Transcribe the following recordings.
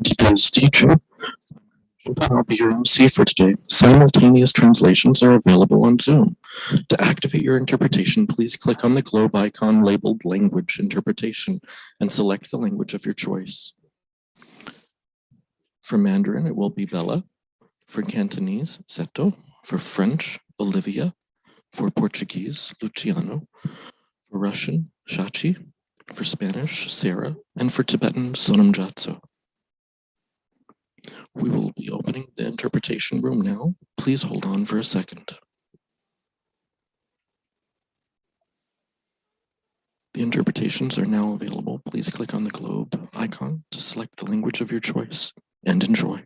Today's teacher. I'll be your MC for today. Simultaneous translations are available on Zoom. To activate your interpretation, please click on the globe icon labeled Language Interpretation and select the language of your choice. For Mandarin, it will be Bella. For Cantonese, Seto. For French, Olivia. For Portuguese, Luciano. For Russian, Shachi. For Spanish, Sarah. And for Tibetan, Sonam Jatso. We will be opening the interpretation room now. Please hold on for a second. The interpretations are now available. Please click on the globe icon to select the language of your choice and enjoy.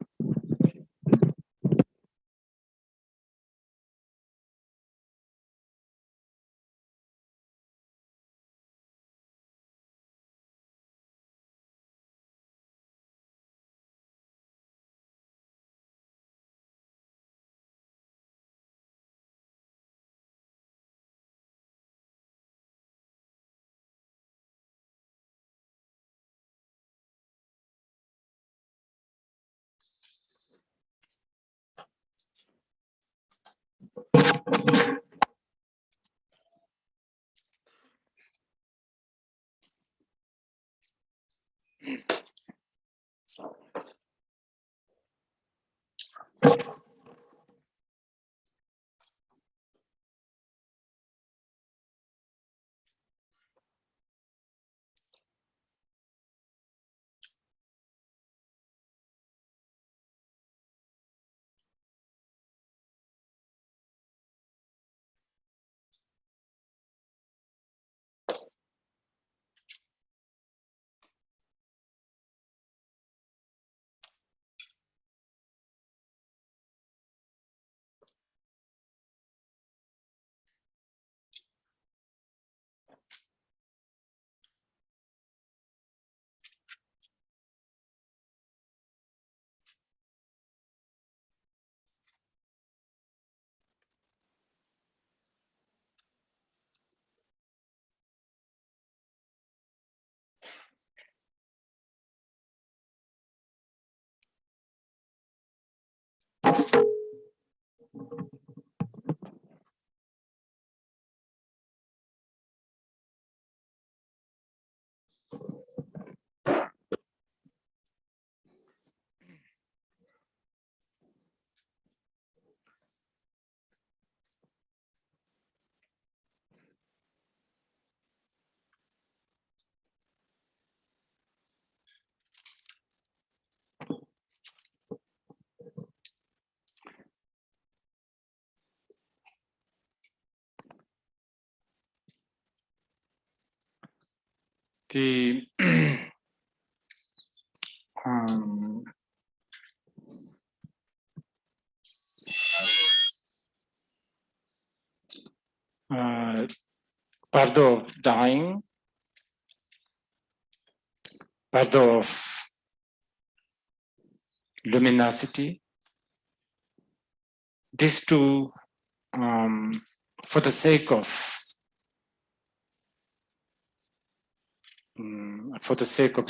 The Bardo of dying, Bardo of luminosity. These two, for the sake of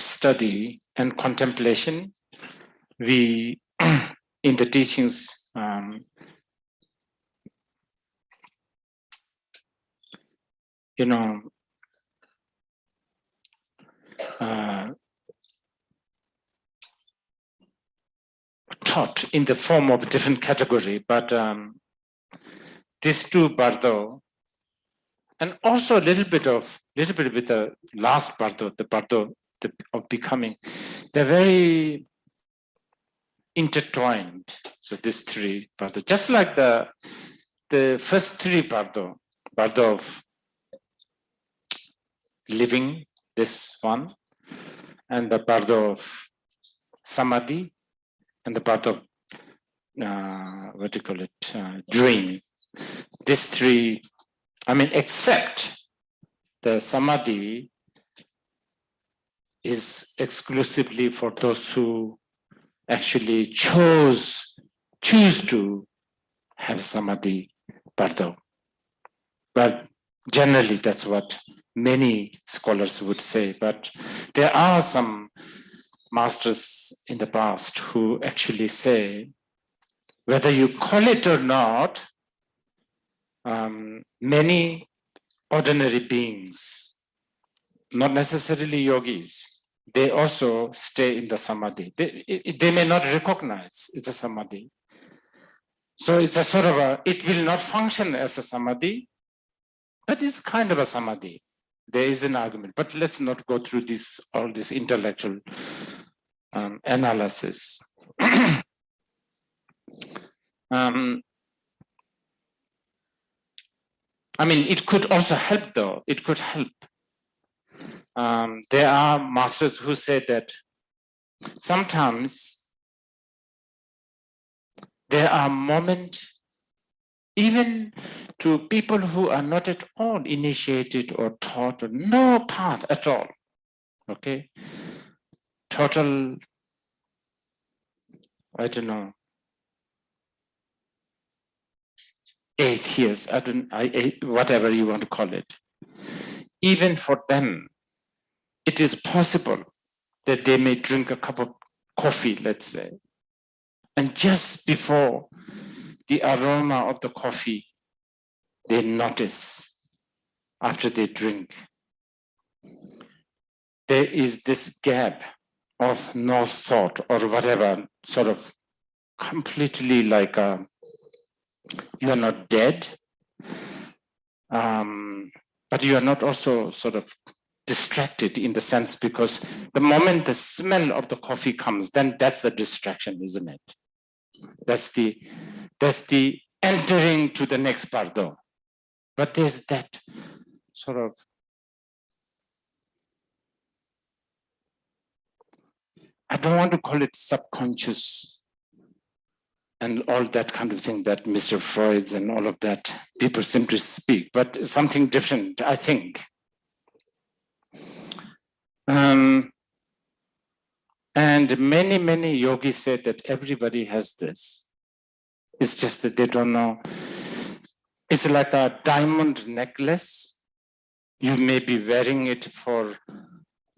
study and contemplation, we in the teachings taught in the form of a different category, but these two Bardo, and also a little bit with the last Bardo, the Bardo of becoming, they're very intertwined. So these three Bardo, just like the first three Bardo of living, this one, and the Bardo of samadhi, and the Bardo of dream. These three, except the samadhi is exclusively for those who actually choose to have samadhi Bardo. But generally, that's what many scholars would say. But there are some masters in the past who actually say, whether you call it or not, many ordinary beings, not necessarily yogis, they also stay in the samadhi. They may not recognize it's a samadhi. So it's a sort of it will not function as a samadhi, but it's kind of a samadhi. There is an argument, but let's not go through all this intellectual analysis. I mean, it could also help though, it could help. There are masters who say that sometimes there are moments, even to people who are not at all initiated or taught, or no path at all, okay? Total, I don't know, atheists, whatever you want to call it. Even for them, it is possible that they may drink a cup of coffee, let's say, and just before the aroma of the coffee, they notice after they drink, there is this gap of no thought or whatever, sort of completely like you are not dead, but you are not also sort of distracted in the sense, because the moment the smell of the coffee comes, then that's the distraction, isn't it? That's the entering to the next Bardo. But there's that sort of I don't want to call it subconscious and all that kind of thing that Mr. Freud's and all of that people simply speak, but something different, I think. And many yogis say that everybody has this. It's just that they don't know. It's like a diamond necklace. You may be wearing it for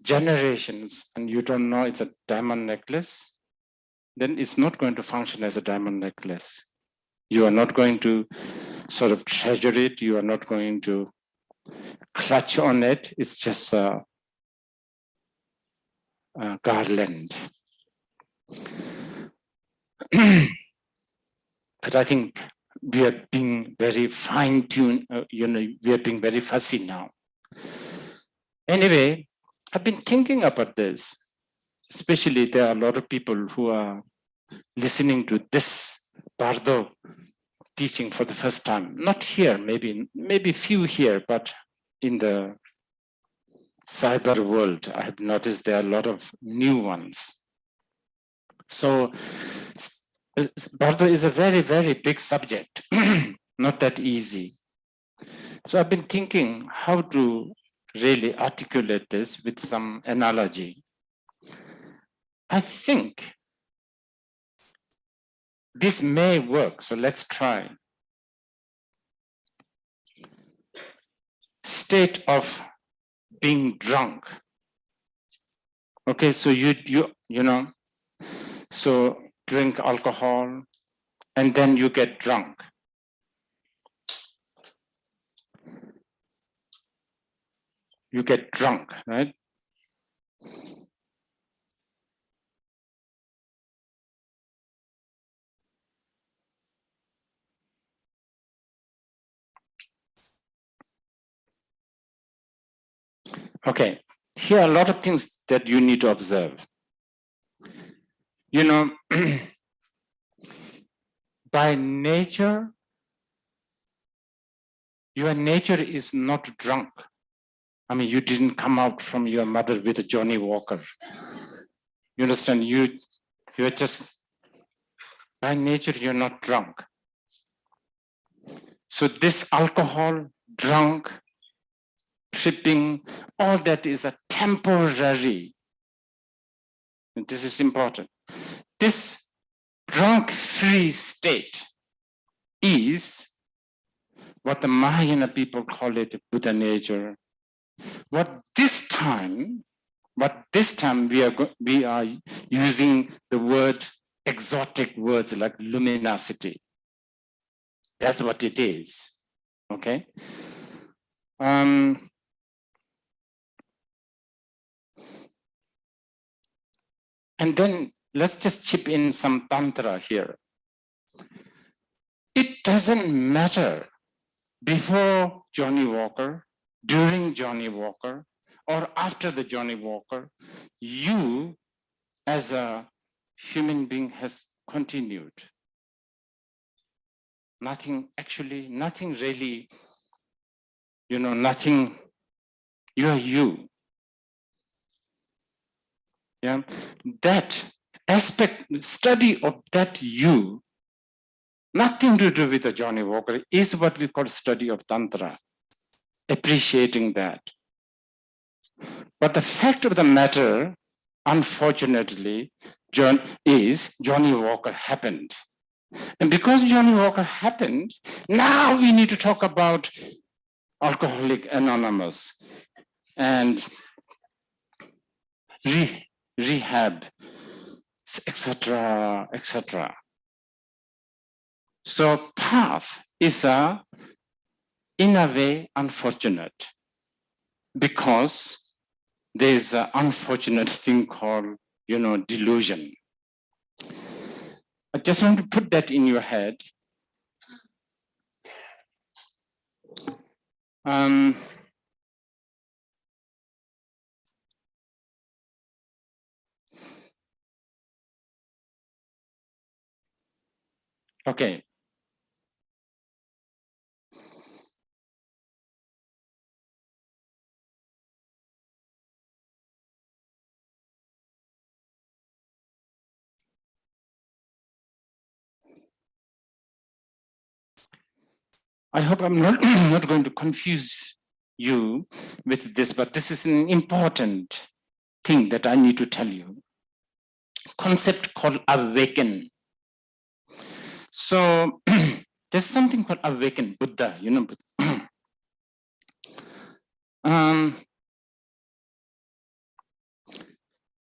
generations and you don't know it's a diamond necklace. Then it's not going to function as a diamond necklace. You are not going to sort of treasure it. You are not going to clutch on it. It's just a garland. But I think we are being very fine-tuned, we are being very fussy now. Anyway, I've been thinking about this, especially there are a lot of people who are listening to this Bardo teaching for the first time. Not here, maybe few here, but in the cyber world, I have noticed there are a lot of new ones. So Bardo is a very big subject, not that easy. So I've been thinking how to really articulate this with some analogy. I think this may work, so let's try. State of being drunk. Okay, so you know, so drink alcohol and then you get drunk. You get drunk, right? Okay, here are a lot of things that you need to observe. You know, by nature, your nature is not drunk. I mean, you didn't come out from your mother with a Johnny Walker. You understand? You're just, by nature, you're not drunk. So this alcohol, drunk, tripping, all that is a temporary. And this is important. This drunk-free state is what the Mahayana people call it Buddha nature. What this time But this time we are using the word, exotic words like luminosity. That's what it is, okay? And then let's just chip in some tantra here. It doesn't matter before Johnny Walker, during Johnny Walker, or after the Johnny Walker, you as a human being has continued. Nothing really, nothing, you are you. Yeah, that aspect, study of that you, nothing to do with the Johnny Walker, is what we call study of Tantra, appreciating that. But the fact of the matter, unfortunately, Johnny Walker happened. And because Johnny Walker happened, now we need to talk about Alcoholic Anonymous and rehab, etc., etc. So path is in a way unfortunate, because there's an unfortunate thing called, delusion. I just want to put that in your head. Okay. I hope I'm not going to confuse you with this, but this is an important thing that I need to tell you. Concept called awaken. So there's something called awaken, Buddha,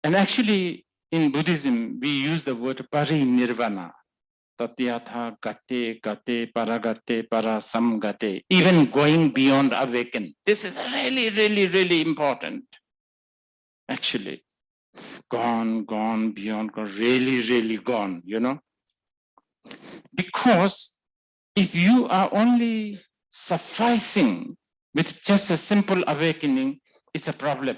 and actually in Buddhism, we use the word parinirvana. Tatyatha gate gate paragate parasamgate, even going beyond awaken. This is really, really, really important. Actually, gone, beyond, really, really gone, Because if you are only sufficing with just a simple awakening, it's a problem.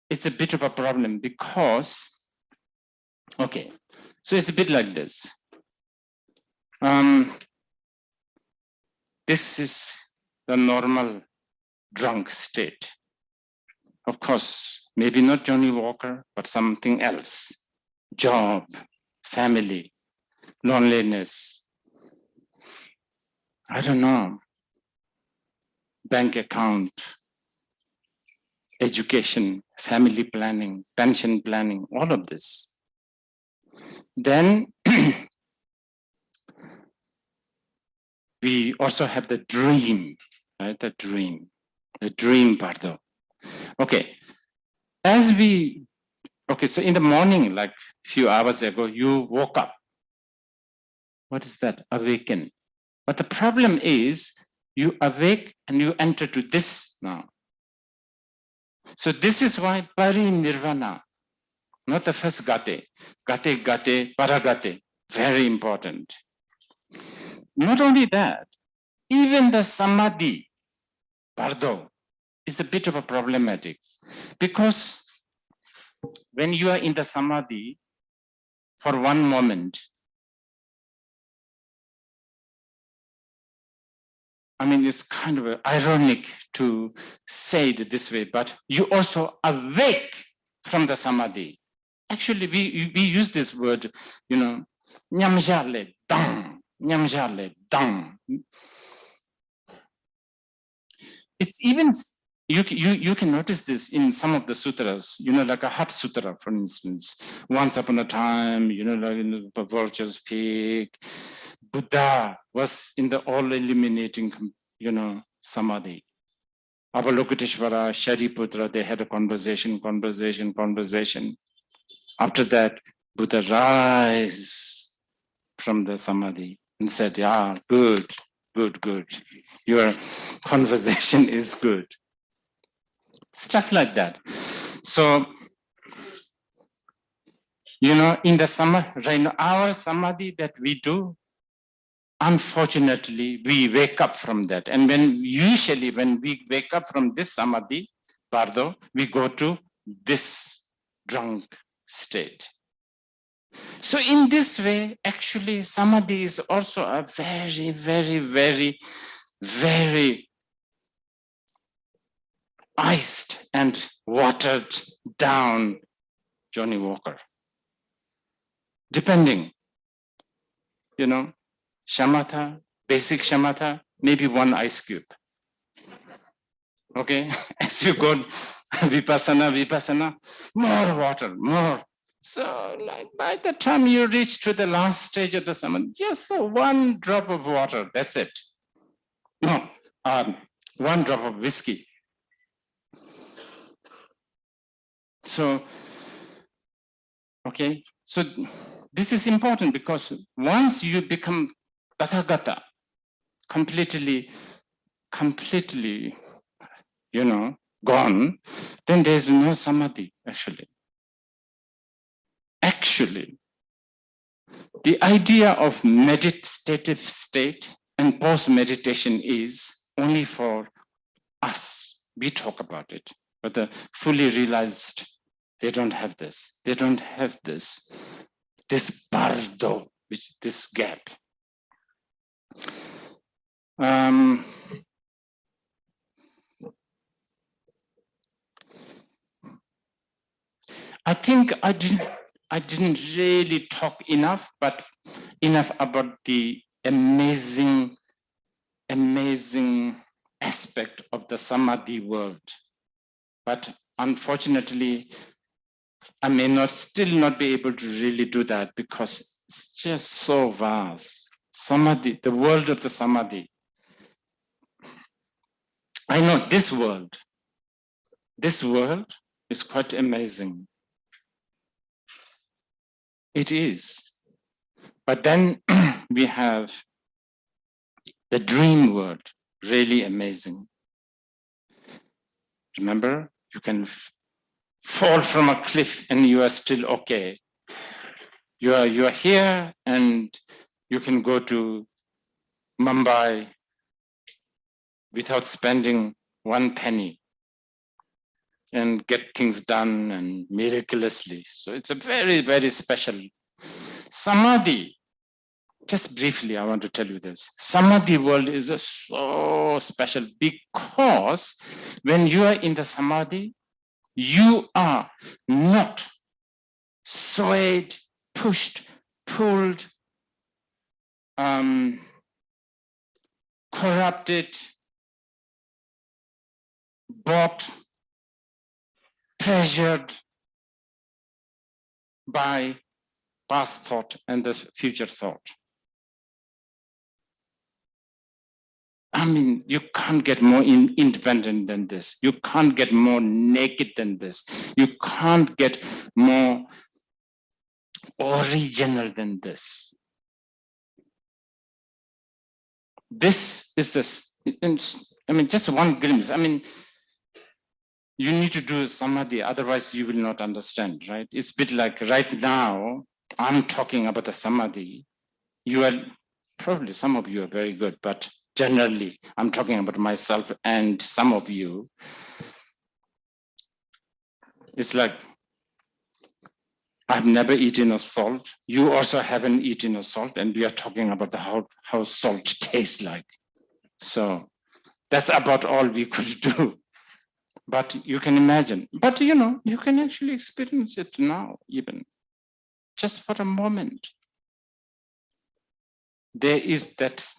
It's a bit of a problem because, okay, so it's a bit like this. This is the normal drunk state. Of course, maybe not Johnny Walker, but something else. Job, family, loneliness. I don't know. Bank account, education, family planning, pension planning, all of this. Then we also have the dream, right? The dream Bardo. Okay, so in the morning, like a few hours ago, you woke up. What is that? Awaken. But the problem is you awake and you enter to this now. So this is why parinirvana, not the first gate, paragate, very important. Not only that, even the samadhi, Bardo, is a bit of a problematic, because when you are in the samadhi for one moment, I mean, it's kind of ironic to say it this way, but you also awake from the samadhi. Actually, we use this word, nyamjale dang, nyamjale dang. It's even, you can notice this in some of the sutras, like a Hat Sutra, for instance. Once upon a time, like in the Vulture's Peak, Buddha was in the all-eliminating, samadhi. Avalokiteshvara, Shariputra, they had a conversation. After that, Buddha rise from the samadhi and said, yeah, good. Your conversation is good. Stuff like that. So, in the samadhi, right now, our samadhi that we do, unfortunately, we wake up from that. And usually when we wake up from this samadhi, Bardo, we go to this drunk state. So in this way, actually, samadhi is also a very, very, very, very iced and watered down Johnny Walker. Depending, shamatha, basic shamatha, maybe one ice cube. Okay, as you go vipassana, more water, more. So like by the time you reach to the last stage of the samadhi, just one drop of water, that's it. No, one drop of whiskey. So, okay, so this is important because once you become tathagata, completely, gone, then there's no samadhi, actually. Actually, the idea of meditative state and post-meditation is only for us. We talk about it, but the fully realized, they don't have this. They don't have this bardo, this gap. I think I didn't really talk enough about the amazing aspect of the samadhi world. But unfortunately, I may still not be able to really do that because it's just so vast. Samadhi, the world of the samadhi. I know this world is quite amazing. It is. But then we have the dream world, really amazing. Remember, you can fall from a cliff and you are still okay. You are here and you can go to Mumbai without spending one penny and get things done and miraculously. So it's a very, very special samadhi. Just briefly, I want to tell you this. Samadhi world is so special because when you are in the samadhi, you are not swayed, pushed, pulled, corrupted, bought, pressured by past thought and the future thought. I mean, you can't get more independent than this. You can't get more naked than this. You can't get more original than this. This is this. I mean, just one glimpse. I mean, you need to do samadhi, otherwise you will not understand, right? It's a bit like right now, I'm talking about the samadhi. You are probably, some of you are very good, but generally, I'm talking about myself and some of you. It's like, I've never eaten a salt. You also haven't eaten a salt, and we are talking about how salt tastes like. So that's about all we could do. But you can imagine. But you can actually experience it now, even just for a moment. There is that.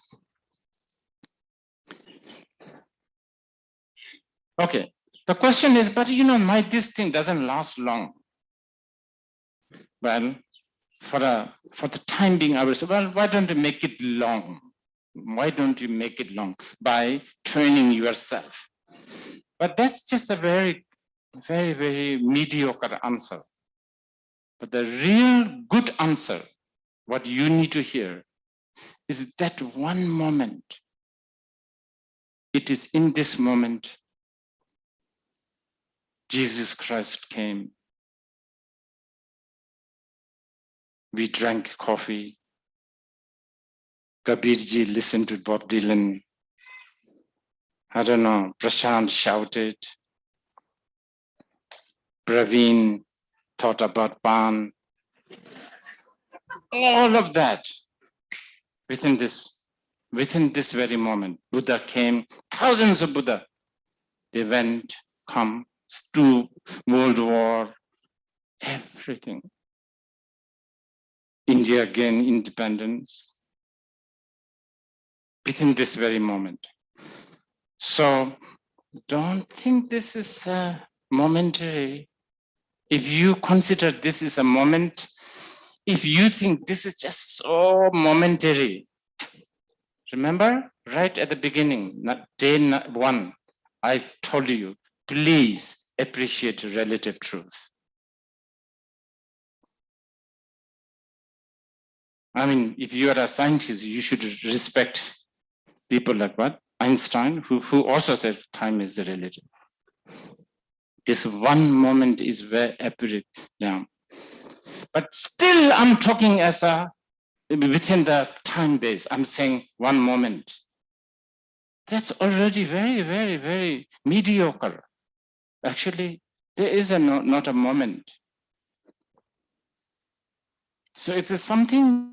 Okay, the question is, but this thing doesn't last long. Well, for the time being, I will say, well, why don't you make it long? Why don't you make it long? By training yourself. But that's just a very, very, very mediocre answer. But the real good answer, what you need to hear, is that one moment. It is in this moment Jesus Christ came. We drank coffee. Kabirji listened to Bob Dylan. I don't know, Prashant shouted. Praveen thought about Pan. All of that within this very moment. Buddha came, thousands of Buddha. They went, come, to World War, everything. India gained independence within this very moment. So don't think this is momentary. If you consider this is a moment, if you think this is just so momentary, remember right at the beginning, not day one, I told you, please appreciate relative truth. I mean, if you are a scientist, you should respect people like what? Einstein, who also said time is relative. This one moment is very accurate. Yeah. But still, I'm talking as a, within the time base, I'm saying one moment. That's already very, very, very mediocre. Actually, there is not a moment. So it's something.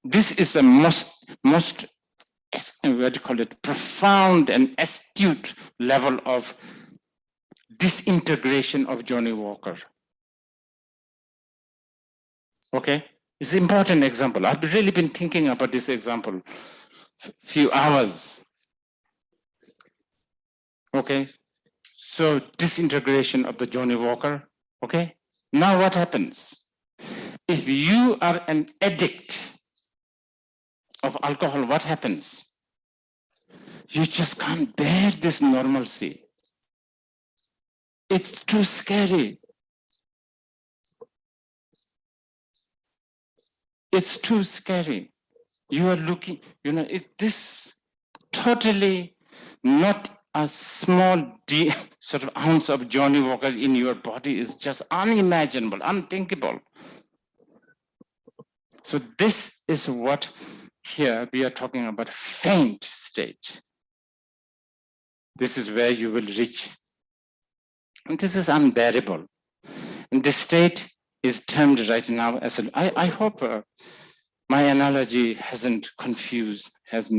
This is the most what do you call it, profound and astute level of disintegration of Johnny Walker. Okay, it's an important example. I've really been thinking about this example few hours. Okay, so disintegration of the Johnny Walker. Okay, now what happens? If you are an addict of alcohol, what happens? You just can't bear this normalcy. It's too scary. It's too scary. You are looking, is this totally not a small sort of ounce of Johnny Walker in your body is just unimaginable, unthinkable. So this is what here we are talking about faint state. This is where you will reach. And this is unbearable. And this state is termed right now as I hope my analogy hasn't confused, has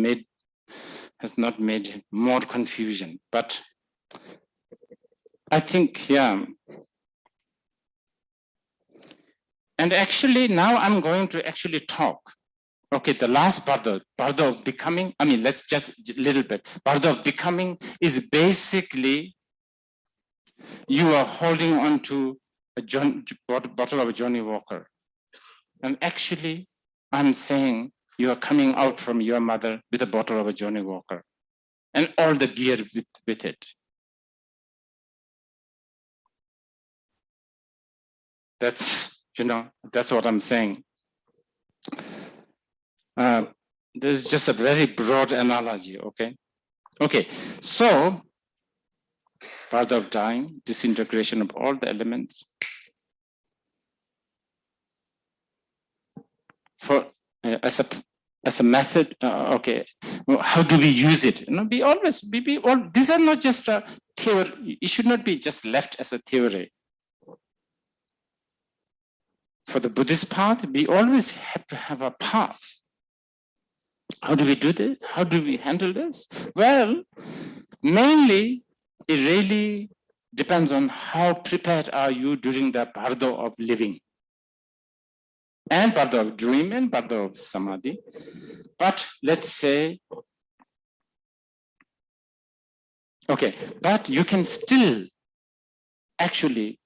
not made more confusion. But I think, yeah. And actually now I'm going to actually talk. Okay, the last Bardo of becoming, I mean, let's just a little bit. Bardo of becoming is basically you are holding on to a bottle of Johnny Walker. And actually, I'm saying you are coming out from your mother with a bottle of a Johnny Walker and all the gear with it. That's, that's what I'm saying. There's just a very broad analogy, okay? Okay, so part of dying, disintegration of all the elements. For as a method, okay, well, how do we use it? These are not just a theory. It should not be just left as a theory. For the Buddhist path, we always have to have a path. How do we do this? How do we handle this? Well, mainly, it really depends on how prepared are you during the bardo of living. And bardo of dream and bardo of samadhi. But let's say, okay, but you can still actually,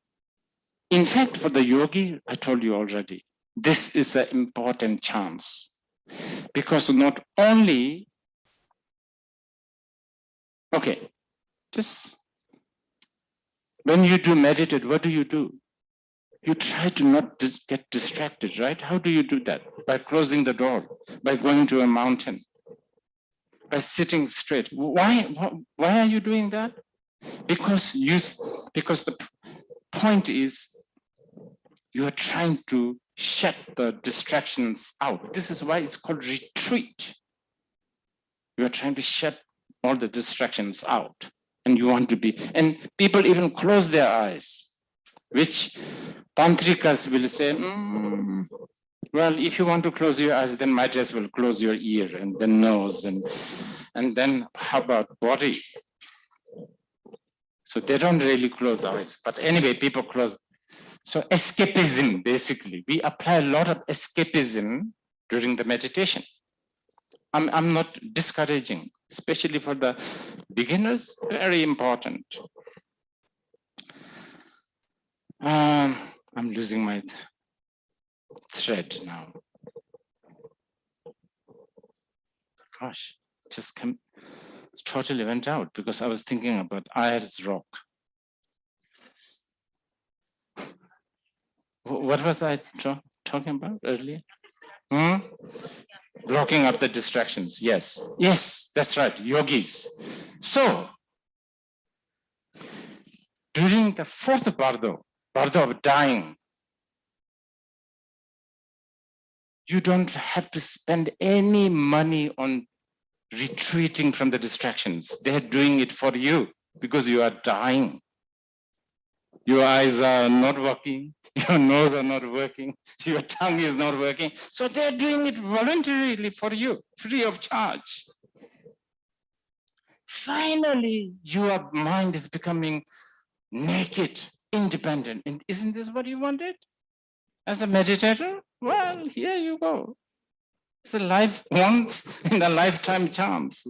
in fact, for the yogi, I told you already, this is an important chance. Because not only, okay, just when you do meditate, what do? You try to not get distracted, right? How do you do that? By closing the door, by going to a mountain, by sitting straight. Why are you doing that? Because the point is you are trying to shut the distractions out. This is why it's called retreat. You are trying to shut all the distractions out, and you want to be, and people even close their eyes, which tantrikas will say, well, if you want to close your eyes, then might as well close your ear and then nose, and then how about body? So they don't really close eyes, but anyway, people close. So escapism, basically, we apply a lot of escapism during the meditation. I'm not discouraging, especially for the beginners, very important. I'm losing my thread now. Gosh, it totally went out because I was thinking about Ayers Rock. What was I talking about earlier? Blocking up the distractions. Yes, that's right, yogis. So, during the fourth bardo of dying, you don't have to spend any money on retreating from the distractions. They're doing it for you because you are dying. Your eyes are not working, your nose are not working, your tongue is not working. So they're doing it voluntarily for you, free of charge. Finally, your mind is becoming naked, independent. And isn't this what you wanted? As a meditator? Well, here you go. It's a once in a lifetime chance.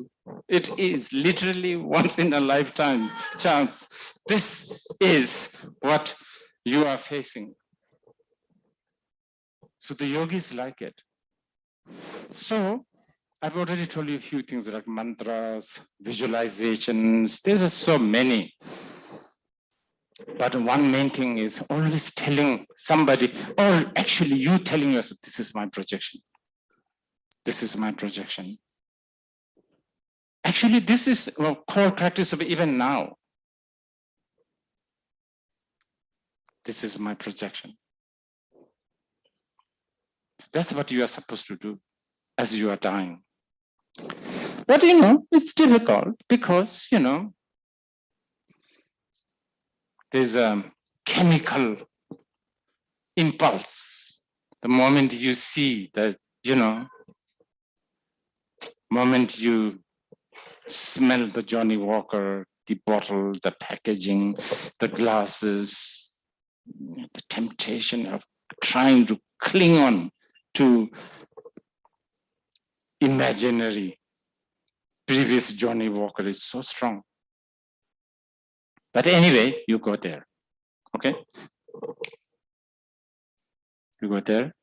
It is literally once in a lifetime chance. This is what you are facing. So the yogis like it. So I've already told you a few things like mantras, visualizations. There's so many. But one main thing is always telling somebody, or actually you telling yourself, this is my projection. This is my projection. Actually, this is a core practice of even now. This is my projection. That's what you are supposed to do as you are dying. But it's difficult because, there's a chemical impulse. The moment you see that, moment you smell the Johnny Walker, the bottle, the packaging, the glasses, the temptation of trying to cling on to imaginary previous Johnny Walker is so strong. But anyway, you go there, okay? You go there,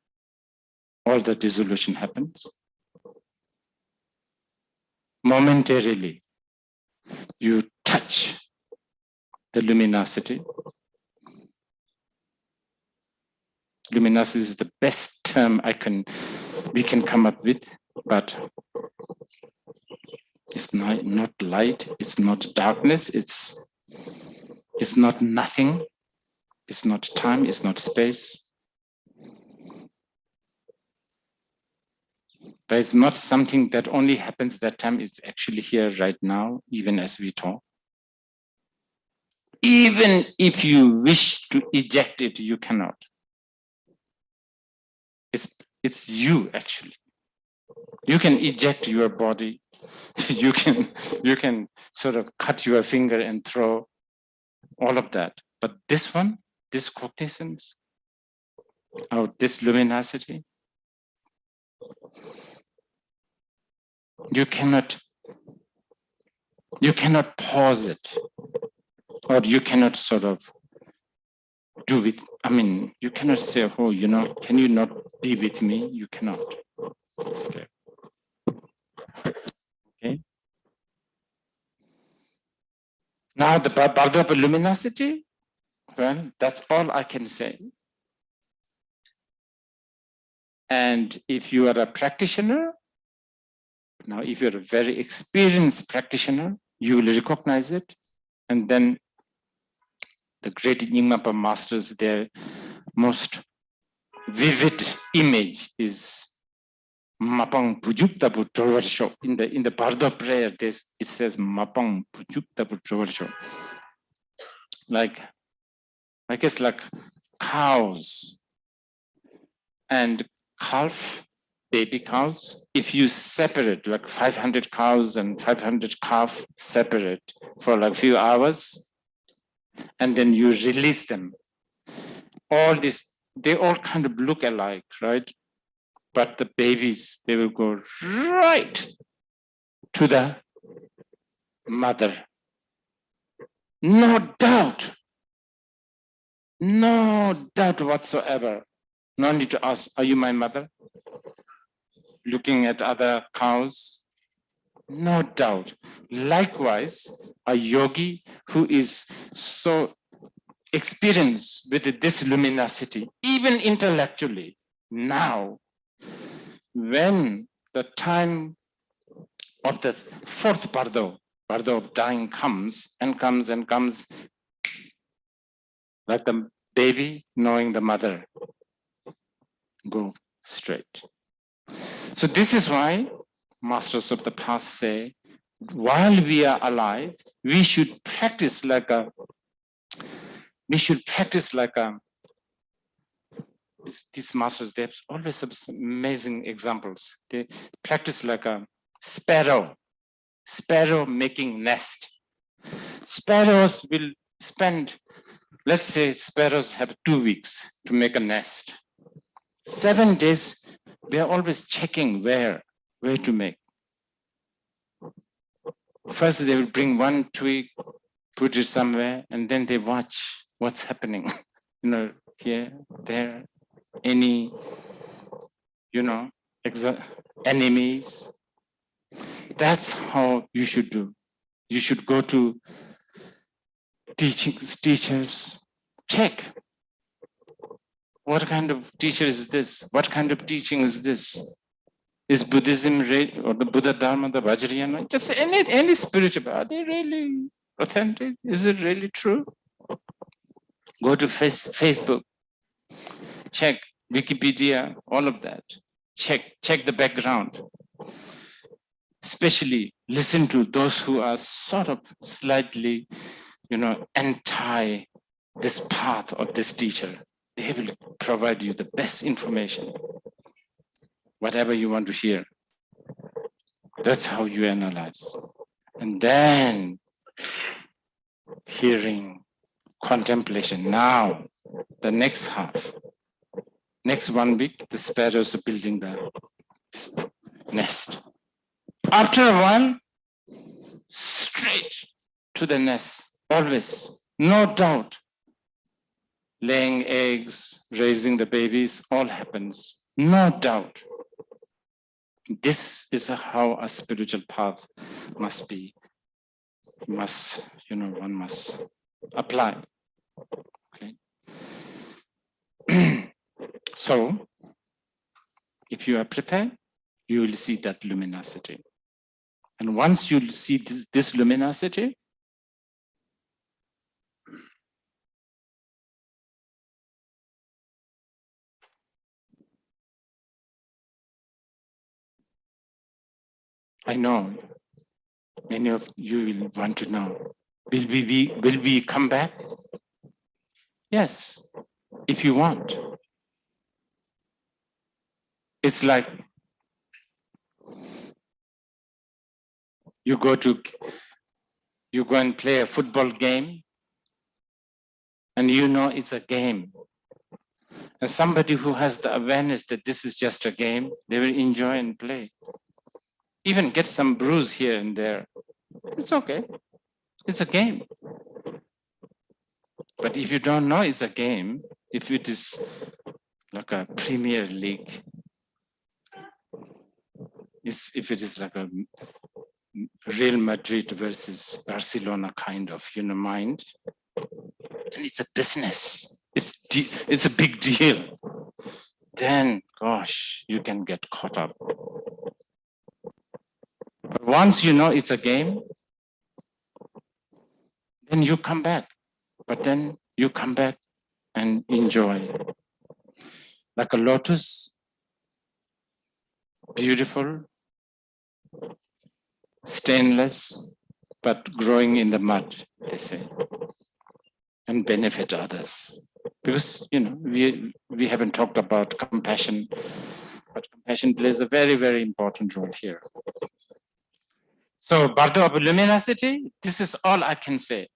all the dissolution happens. Momentarily, you touch the luminosity. Luminosity is the best term we can come up with, but it's not light, it's not darkness, it's not nothing, it's not time, it's not space. But it's not something that only happens that time, it's actually here right now, even as we talk. Even if you wish to eject it, you cannot. It's you, actually. You can eject your body. You can sort of cut your finger and throw all of that. But this one, this cognizance, or this luminosity, you cannot pause it, or you cannot sort of do it. I mean, you cannot say, oh, you know, can you not be with me? You cannot. It's there. Okay. Now the Bardo of luminosity, well, that's all I can say. And if you are a practitioner, now if you're a very experienced practitioner, you will recognize it. And then the great Nyingmapa masters, their most vivid image is Mapang Pujukta Putrovarsho. In the Bardo prayer, it says Mapang Pujukta Putrovarsho. Like, I guess like cows and calf, baby cows, if you separate like 500 cows and 500 calf separate for like a few hours, and then you release them, all this, they all kind of look alike, right? But the babies, they will go right to the mother. No doubt whatsoever. No need to ask, are you my mother? Looking at other cows, no doubt. Likewise, a yogi who is so experienced with this luminosity, even intellectually, now, when the time of the fourth Bardo of dying comes, like the baby knowing the mother, go straight. So this is why masters of the past say, while we are alive, we should practice like these masters, they have always have some amazing examples. They practice like a sparrow making nest. Sparrows will spend, let's say sparrows have 2 weeks to make a nest. 7 days, they are always checking where to make. First, they will bring one twig, put it somewhere, and then they watch what's happening. Here, there, any, enemies. That's how you should do. You should go to teachers, check. What kind of teacher is this? What kind of teaching is this? Is Buddhism or the Buddha Dharma, the Vajrayana, just any spiritual, are they really authentic? Is it really true? Go to Facebook, check Wikipedia, all of that. Check the background. Especially listen to those who are sort of slightly, anti this path of this teacher. They will provide you the best information, whatever you want to hear. That's how you analyze. And then hearing, contemplation. Now, the next half, next 1 week, the sparrows are building the nest. After a while, straight to the nest, always, no doubt. Laying eggs, raising the babies, all happens, no doubt. This is how a spiritual path must be, one must apply. Okay. So, if you are prepared, you will see that luminosity. And once you see this luminosity, I know many of you will want to know, will we come back? Yes, if you want. It's like you go and play a football game, and you know it's a game. And somebody who has the awareness that this is just a game, they will enjoy and play. Even get some bruise here and there. It's okay. It's a game. But if you don't know it's a game, if it is like a Premier League, if it is like a Real Madrid versus Barcelona kind of mind, then it's a business. It's a big deal. Then, gosh, you can get caught up. But once you know it's a game, then you come back. But then you come back and enjoy. Like a lotus, beautiful, stainless, but growing in the mud, they say, and benefit others. Because, we haven't talked about compassion, but compassion plays a very, very important role here. So, Bardo of luminosity, this is all I can say.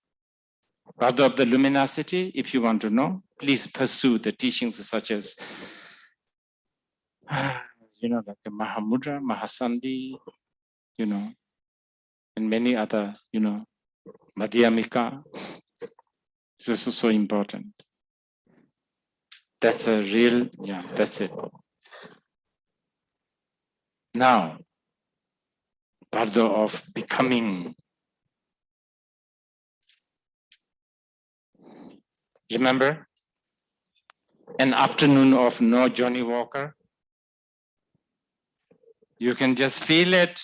Bardo of the luminosity, if you want to know, please pursue the teachings such as, like the Mahamudra, Mahasandhi, and many other, Madhyamika. This is so important. That's a real, that's it. Now, Bardo of becoming. Remember, an afternoon of no Johnny Walker. You can just feel it.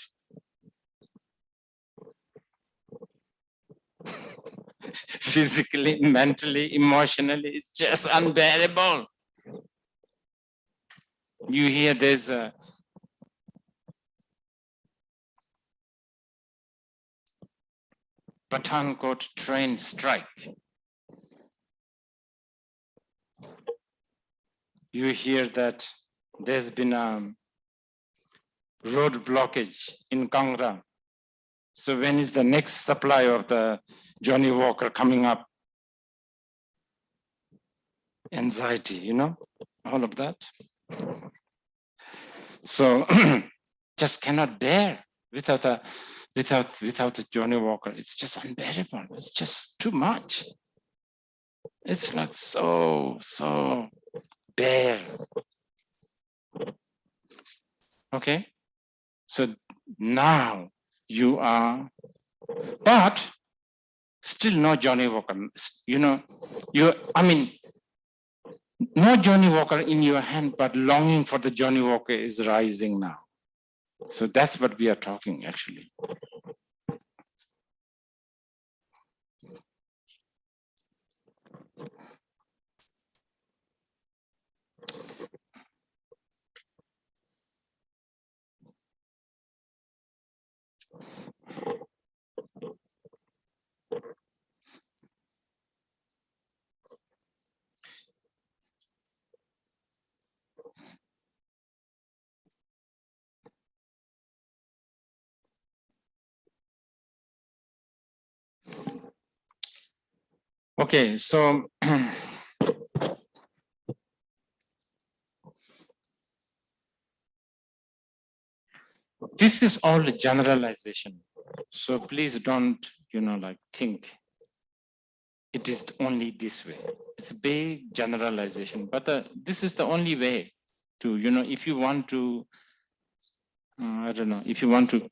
Physically, mentally, emotionally, it's just unbearable. You hear there's a Pathankot train strike. You hear that there's been a road blockage in Kangra. So when is the next supply of the Johnny Walker coming up? Anxiety, all of that. So just cannot bear without the Johnny Walker. It's just unbearable. It's just too much. It's like so bare. Okay, so now you are, but still no Johnny Walker. No Johnny Walker in your hand, but longing for the Johnny Walker is rising now. So that's what we are talking actually. Okay, so this is all a generalization. So please don't, like think it is only this way. It's a big generalization, but this is the only way to, if you want to, I don't know, if you want to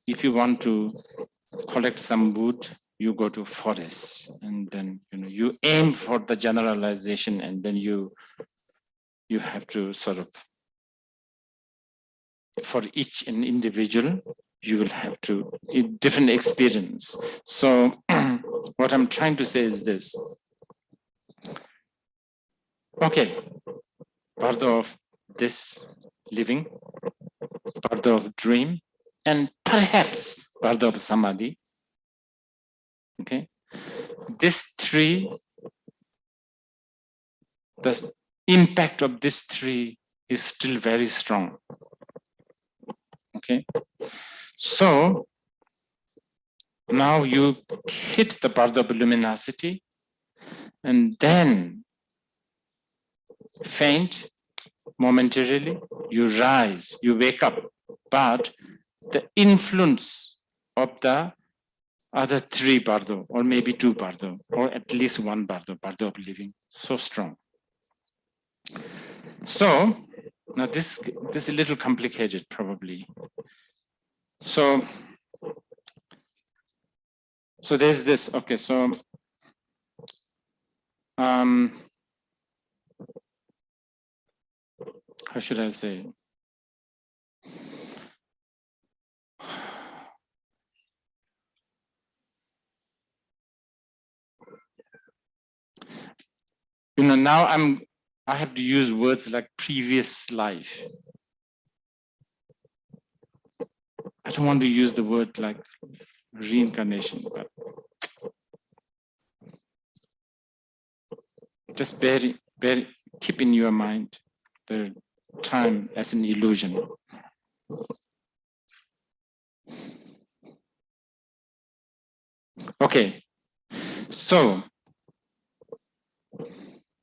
if you want to collect some wood, you go to forests, and then, you aim for the generalization, and then you have to sort of, for each individual, you will have to different experience. So what I'm trying to say is this. Okay, Bardo of this living, Bardo of dream, and perhaps Bardo of samadhi. Okay, this three, the impact of this three is still very strong. Okay, so now you hit the Bardo of luminosity, and then faint momentarily, you rise, you wake up, but the influence of the other three Bardo, or maybe two Bardo, or at least one Bardo of living, so strong. So now this is a little complicated probably. So there's this, okay, so how should I say? Now I have to use words like previous life. I don't want to use the word like reincarnation, but just keep in your mind the time as an illusion. Okay, so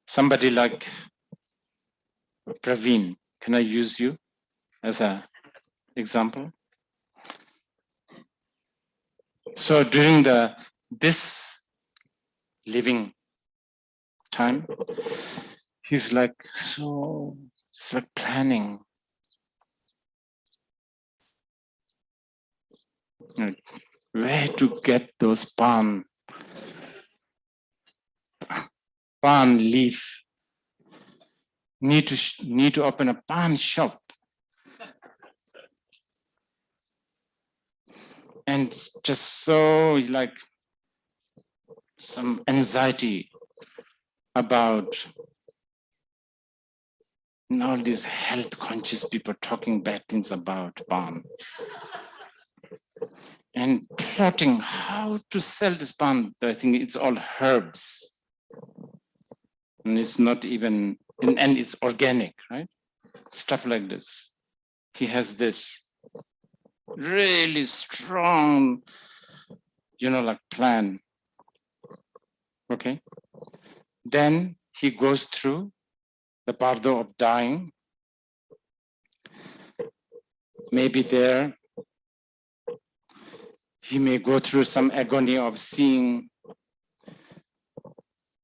somebody like Praveen, can I use you as an example? So during this living time, he's like, so it's like planning. Where to get those palm leaf. Need to open a pawn shop. And just so like some anxiety about all these health conscious people talking bad things about palm. And plotting how to sell this palm. I think it's all herbs. And it's not even, and it's organic, right? Stuff like this. He has this really strong, like plan. Okay. Then he goes through the Bardo of dying. Maybe there, he may go through some agony of seeing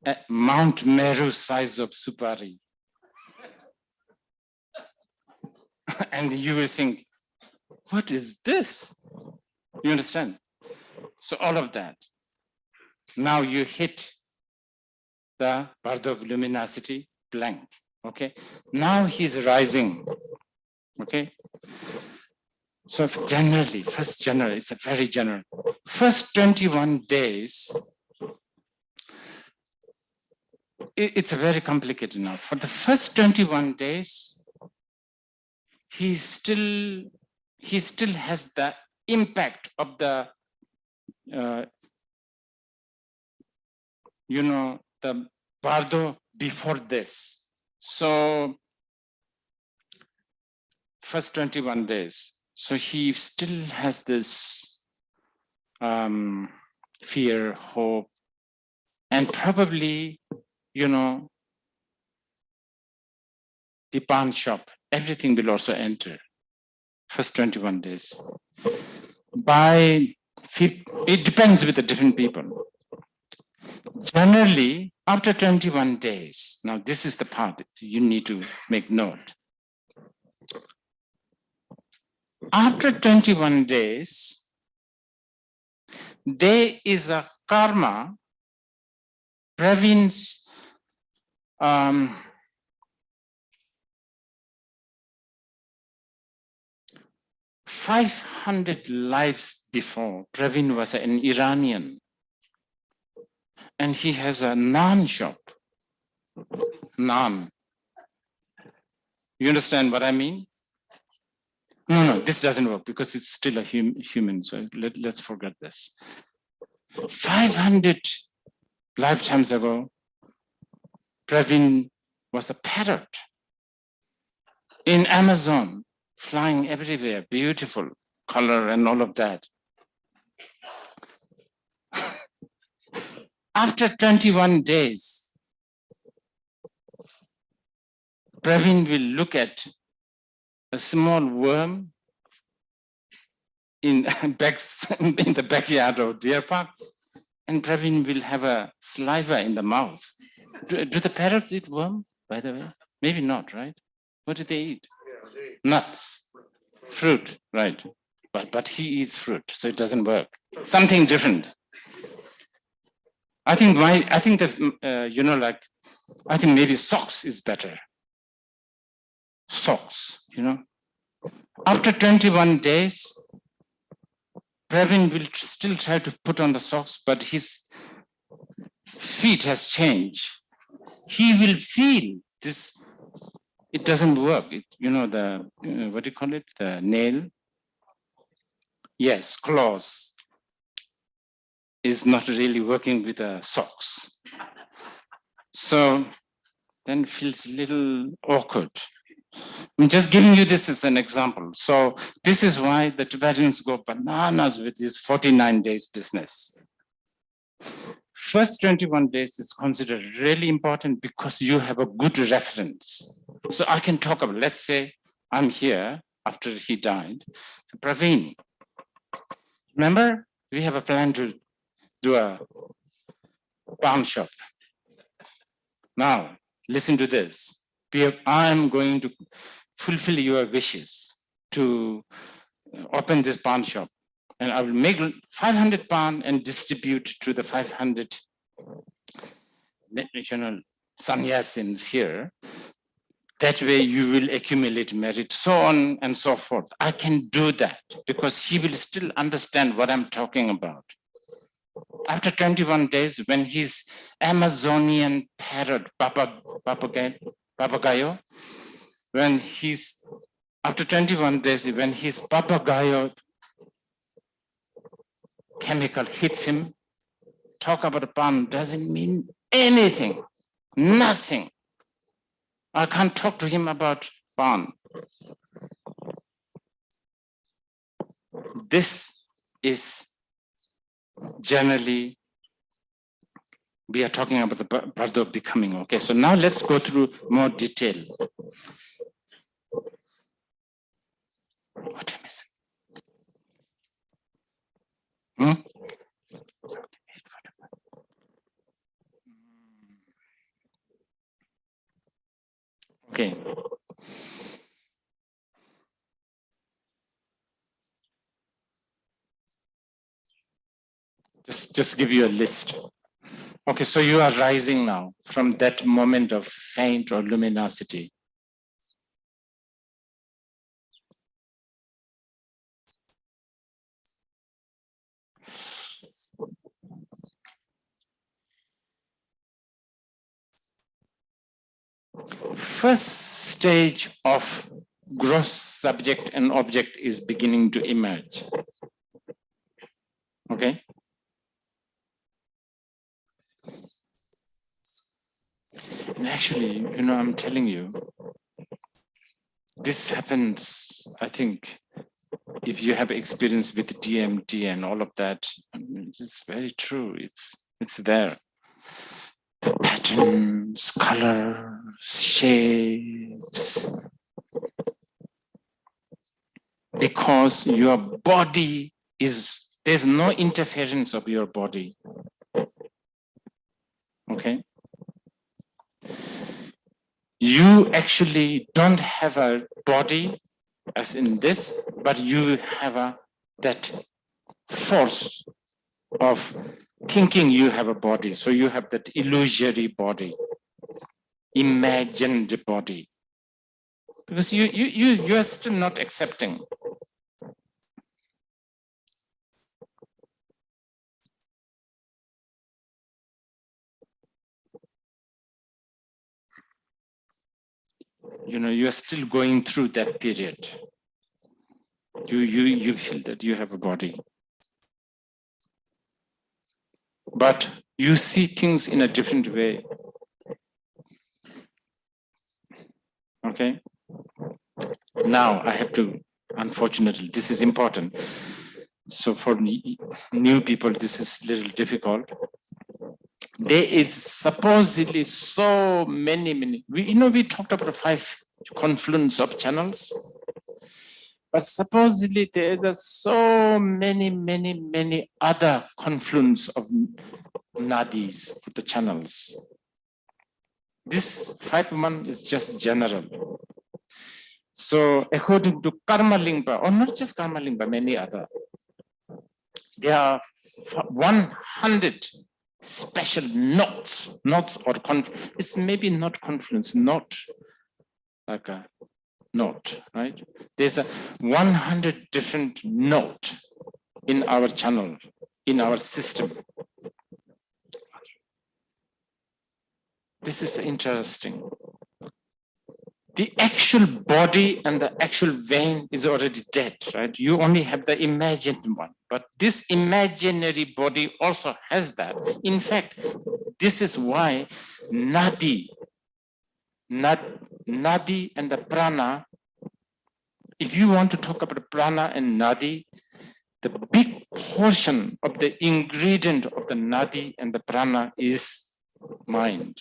a Mount Meru size of Supari. And you will think, what is this? You understand? So all of that. Now you hit the Bardo of luminosity blank. Okay. Now he's rising. Okay. So first general, it's a very general. First 21 days, it's a very complicated now. For the first 21 days, he still has the impact of the, the Bardo before this. So first 21 days. So he still has this fear, hope, And probably, you know, the pawn shop, everything will also enter. First 21 days. It depends with the different people. Generally, after 21 days, now this is the part you need to make note. After 21 days, there is a karma, Pravin's 500 lives before. Pravin was an Iranian, and he has a naan shop. Naan. You understand what I mean? No, this doesn't work because it's still a human, so let's forget this. 500 lifetimes ago, Pravin was a parrot in Amazon, flying everywhere, beautiful color and all of that. After 21 days, Pravin will look at a small worm in the backyard of deer park, and Pravin will have a saliva in the mouth. Do the parrots eat worm, by the way? Maybe not, right? What do they eat? Nuts, fruit, right? But he eats fruit, so it doesn't work. Something different. I think that I think maybe socks is better. Socks, you know. After 21 days, Pravin will still try to put on the socks, but his feet has changed. He will feel this. It doesn't work. What do you call it? The nail. Yes, claws is not really working with the socks. So then it feels a little awkward. I'm just giving you this as an example. So this is why the Tibetans go bananas with this 49 days business. First 21 days is considered really important because you have a good reference. So I can talk about, let's say I'm here after he died. So Pravin, remember we have a plan to do a pawn shop. Now, listen to this. I'm going to fulfill your wishes to open this pawn shop, and I will make 500 pawn and distribute to the 500 sannyasins here. That way you will accumulate merit, so on and so forth. I can do that because he will still understand what I'm talking about. After 21 days, when his Amazonian parrot, papagayo, after 21 days, when his papagayo chemical hits him, talk about a pawn doesn't mean anything, nothing. I can't talk to him about pawn. This is generally, we are talking about the Bardo of becoming. Okay, so now let's go through more detail. What am I missing? Okay. Just give you a list. Okay, so you are rising now from that moment of faint or luminosity. First stage of gross subject and object is beginning to emerge. Okay. And actually, I'm telling you, this happens, I think, if you have experience with DMT and all of that, it's very true. It's there. the patterns, colors, shapes, because your body is, there's no interference of your body. Okay? You actually don't have a body as in this, but you have that force of thinking you have a body. So you have that illusory body, imagined body, because you are still not accepting. You know, you are still going through that period. You feel that you have a body, but you see things in a different way. Okay. Now I have to, unfortunately, this is important. So for new people, this is a little difficult. There is supposedly so many, we talked about 5 confluence of channels, but supposedly there is so many other confluence of nadis, the channels. This 5-1 is just general. So according to Karma Lingpa, or not just Karma Lingpa, many other, there are 100 special knots or it's maybe not confluence, not like a knot, right? There's 100 different knot in our channel, in our system. This is interesting. The actual body and the actual vein is already dead, right? You only have the imagined one, but this imaginary body also has that. In fact, this is why nadi and the prana, if you want to talk about prana and nadi, the big portion of the ingredient of the nadi and the prana is mind.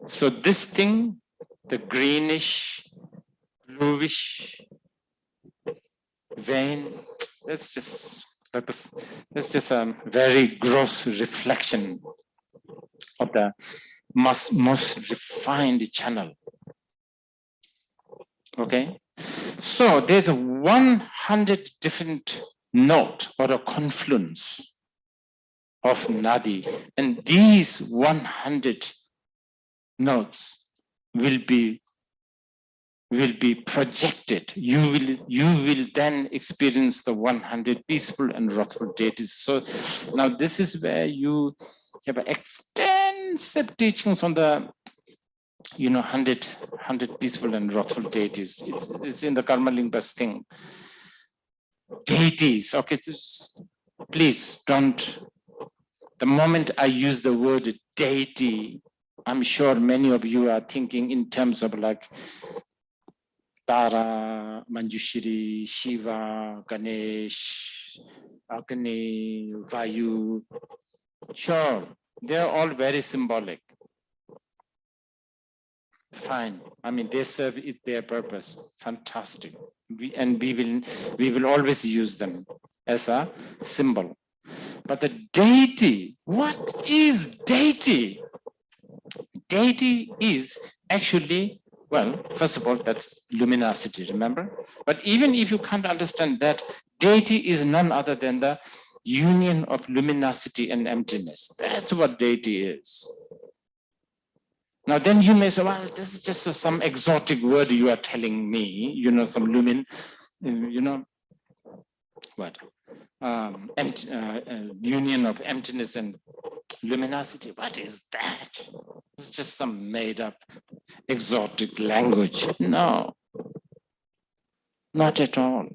So this thing, the greenish, bluish vein, that's just a very gross reflection of the most refined channel. Okay, so there's a 100 different note or a confluence of nadi, and these 100 notes will be projected. You will then experience the 100 peaceful and wrathful deities. So now this is where you have extensive teachings on the 100 peaceful and wrathful deities. It's in the Karma Lingpa's thing. Deities, okay, please don't. The moment I use the word deity, I'm sure many of you are thinking in terms of like Tara, Manjushri, Shiva, Ganesh, Agni, Vayu. Sure, they're all very symbolic. Fine. I mean, they serve their purpose. Fantastic. We will always use them as a symbol. But the deity, what is deity? Deity is actually, well, first of all, that's luminosity, remember? But even if you can't understand that, deity is none other than the union of luminosity and emptiness. That's what deity is. Now then you may say, well, this is just some exotic word you are telling me, some what? Union of emptiness and luminosity. What is that? It's just some made up exotic language. No, not at all.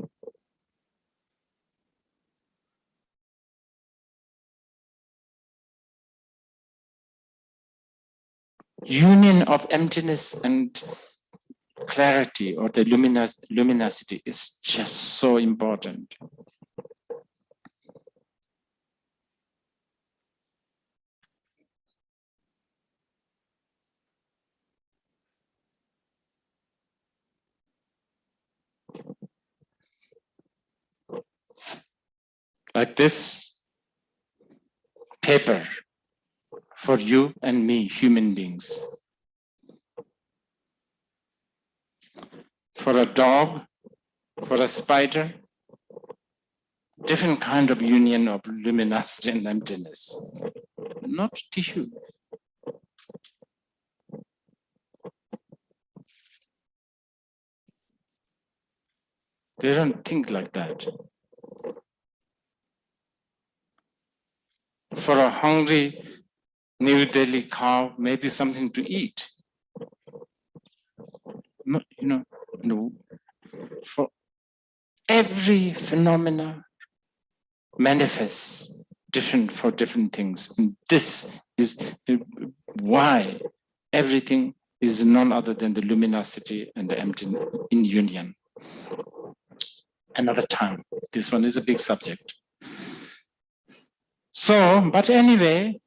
Union of emptiness and clarity, or the luminosity, is just so important. like this paper for you and me, human beings. For a dog, for a spider, different kind of union of luminosity and emptiness, not tissue. They don't think like that. For a hungry New Delhi cow, maybe something to eat. For every phenomena manifests different for different things. And this is why everything is none other than the luminosity and the emptiness in union. Another time. This one is a big subject. So, but anyway,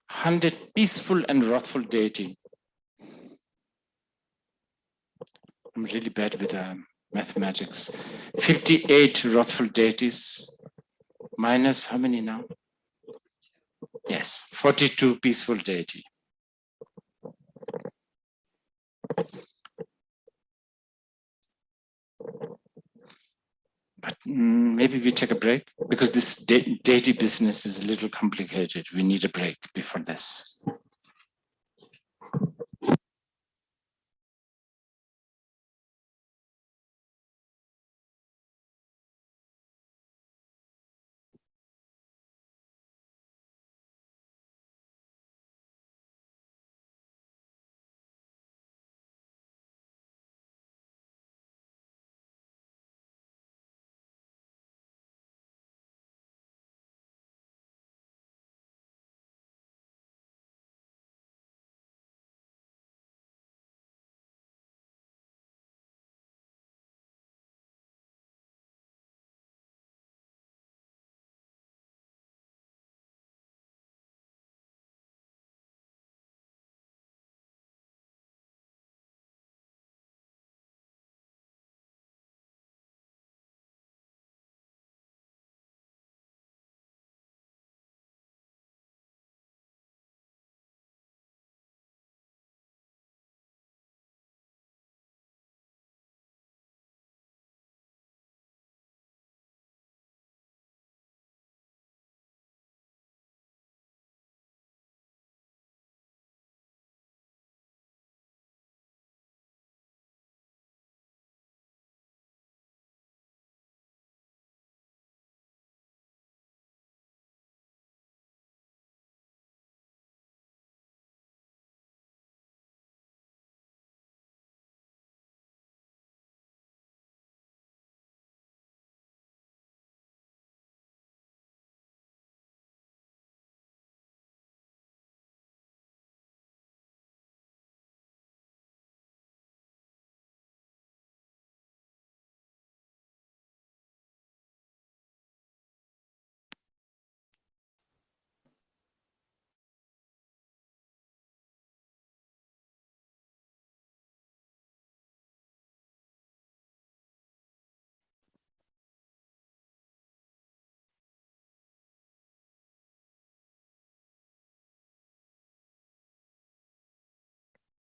100 peaceful and wrathful deity. I'm really bad with mathematics. 58 wrathful deities minus how many now? Yes, 42 peaceful deity. But maybe we take a break because this deity business is a little complicated. We need a break before this.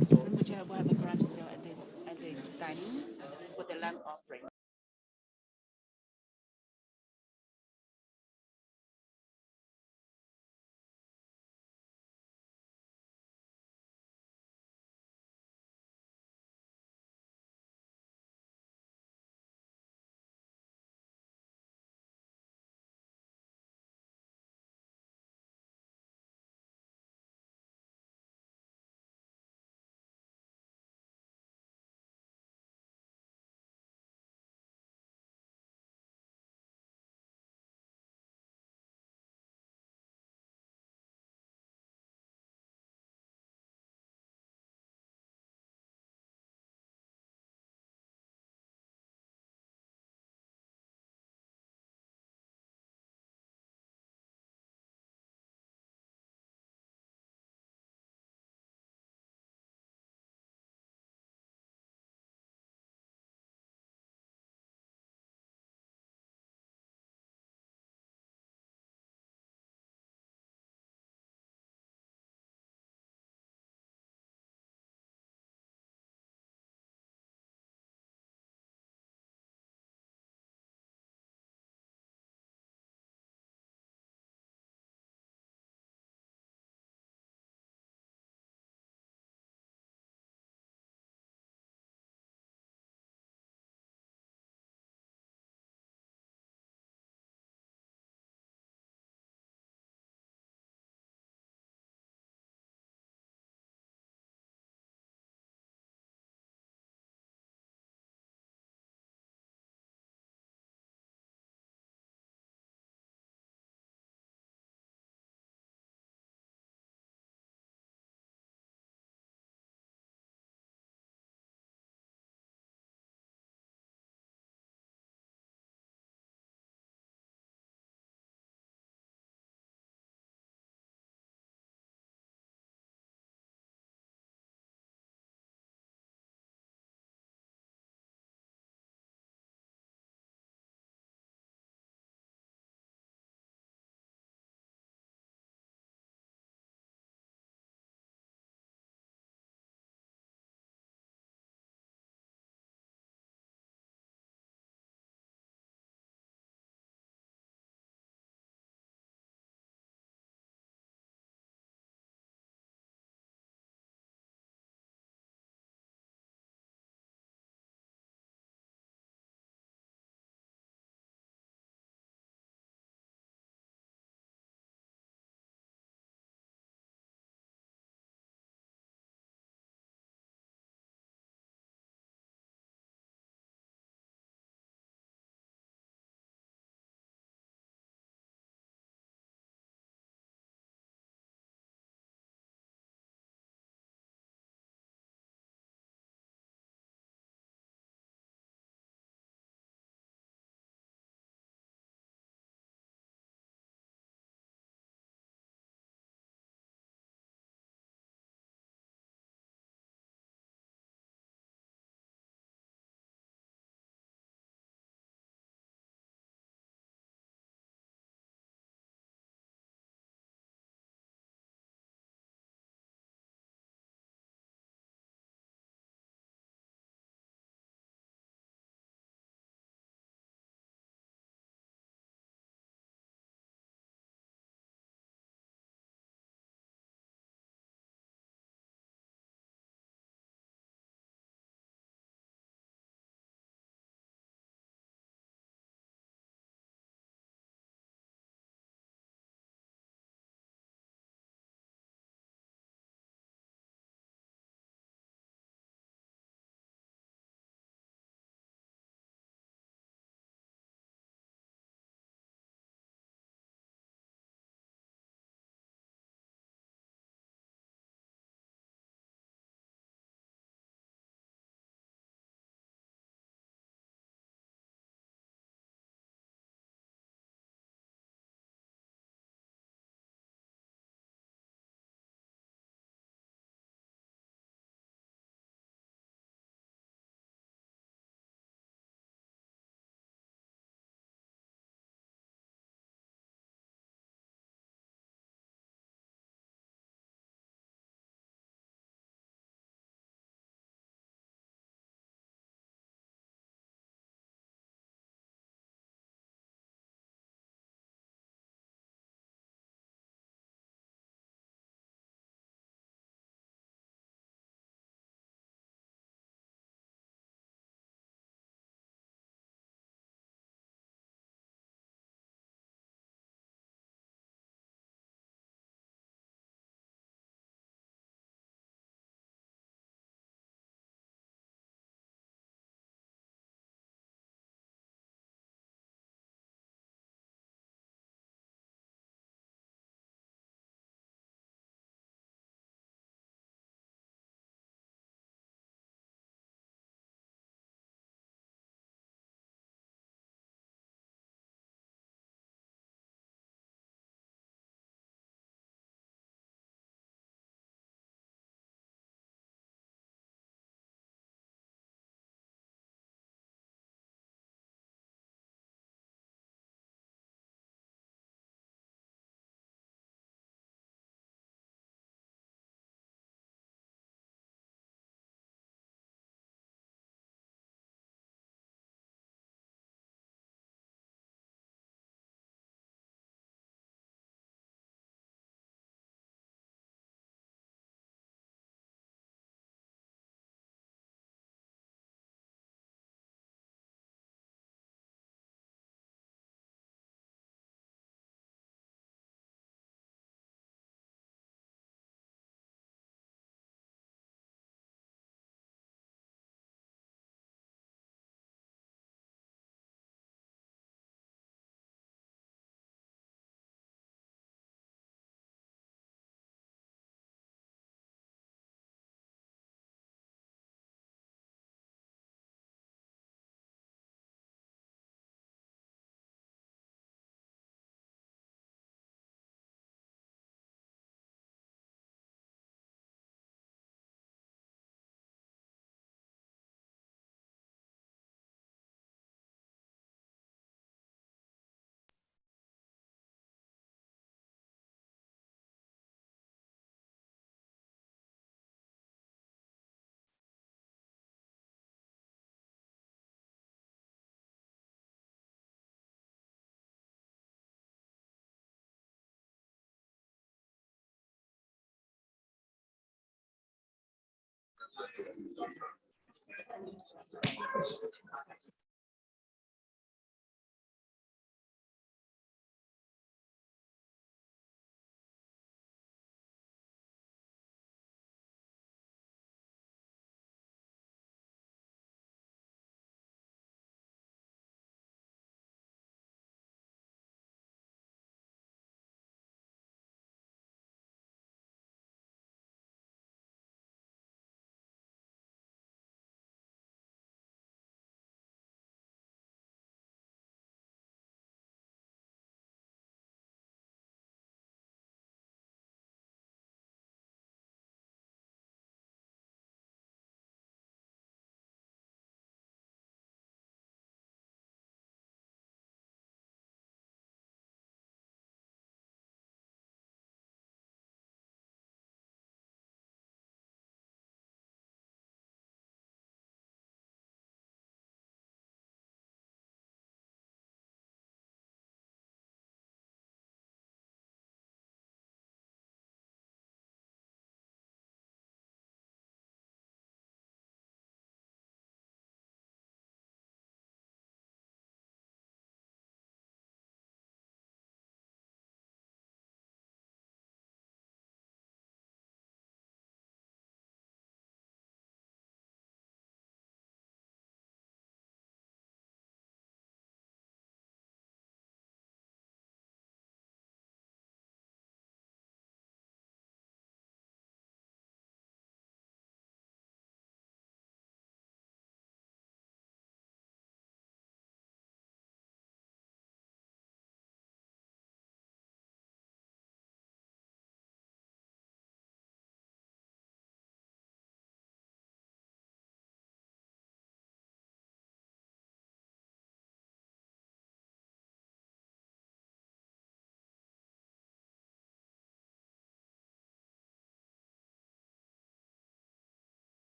Rinpoche will have a garage sale at the dining for the lamp offering.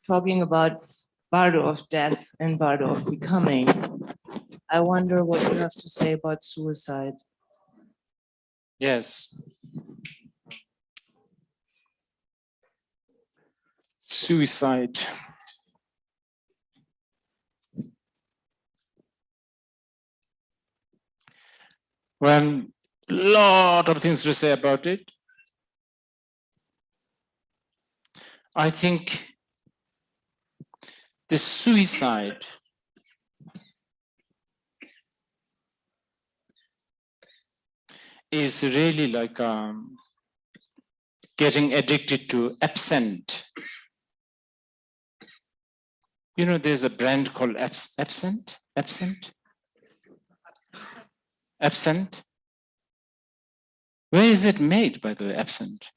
Talking about Bardo of death and Bardo of becoming, I wonder what you have to say about suicide. Yes. Suicide. Well, a lot of things to say about it. I think the suicide is really like getting addicted to absinthe. You know, there's a brand called absinthe. Absinthe. Where is it made, by the way, absinthe?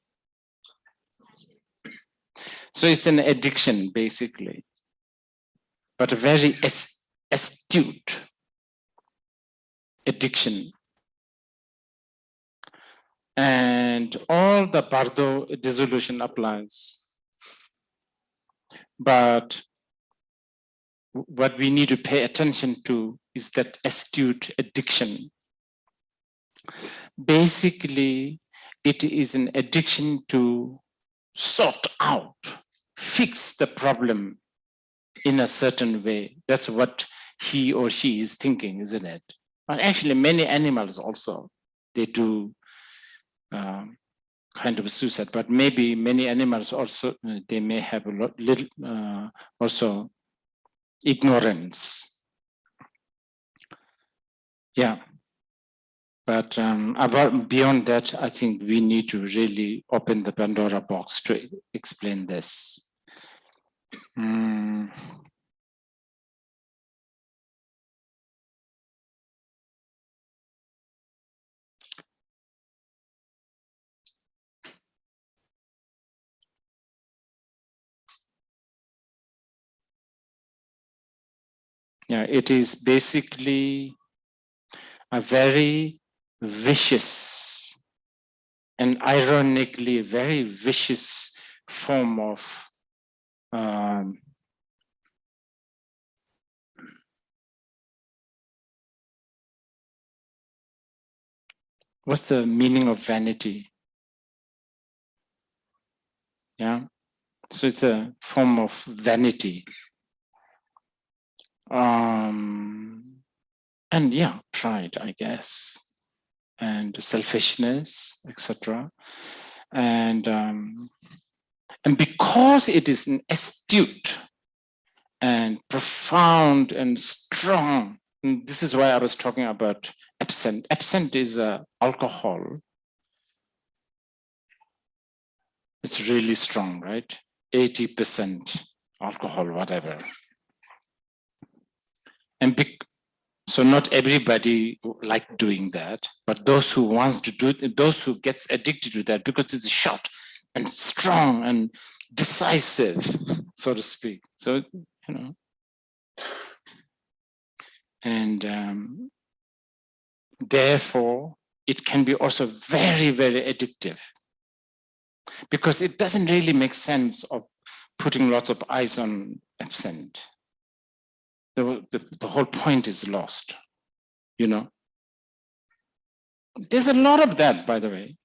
So it's an addiction, basically, but a very astute addiction. And all the Bardo dissolution applies. But what we need to pay attention to is that astute addiction. Basically, it is an addiction to sort out, fix the problem in a certain way. That's what he or she is thinking, isn't it? And actually, many animals also, they do kind of suicide, but maybe many animals also, they may have a little also ignorance. Yeah. But beyond that, I think we need to really open the Pandora box to explain this. Yeah, it is basically a very vicious and ironically very vicious form of what's the meaning of vanity? Yeah, so it's a form of vanity. And yeah, pride, I guess, and selfishness, etc. And because it is an astute and profound and strong, and this is why I was talking about absinthe. Absinthe is alcohol. It's really strong, right? 80% alcohol, whatever. And so not everybody like doing that, but those who wants to do it, those who gets addicted to that because it's short and strong and decisive, so to speak. So, you know, and therefore it can be also very, very addictive because it doesn't really make sense of putting lots of ice on absinthe. The whole point is lost, you know. There's a lot of that, by the way.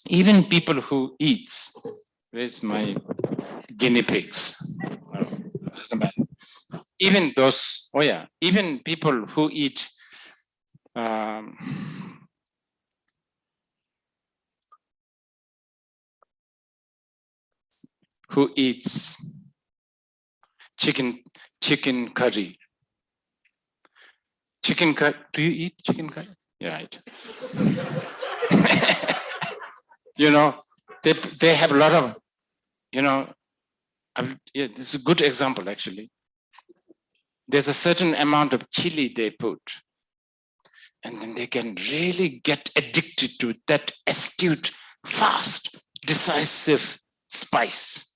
Even people who eat, where's my guinea pigs? Oh, doesn't matter. Even those, oh yeah, even people who eat who eats chicken curry. Chicken curry, do you eat chicken curry? Yeah, right. You know, they have a lot of, you know, yeah, this is a good example actually. There's a certain amount of chili they put, and then they can really get addicted to that astute, fast, decisive spice.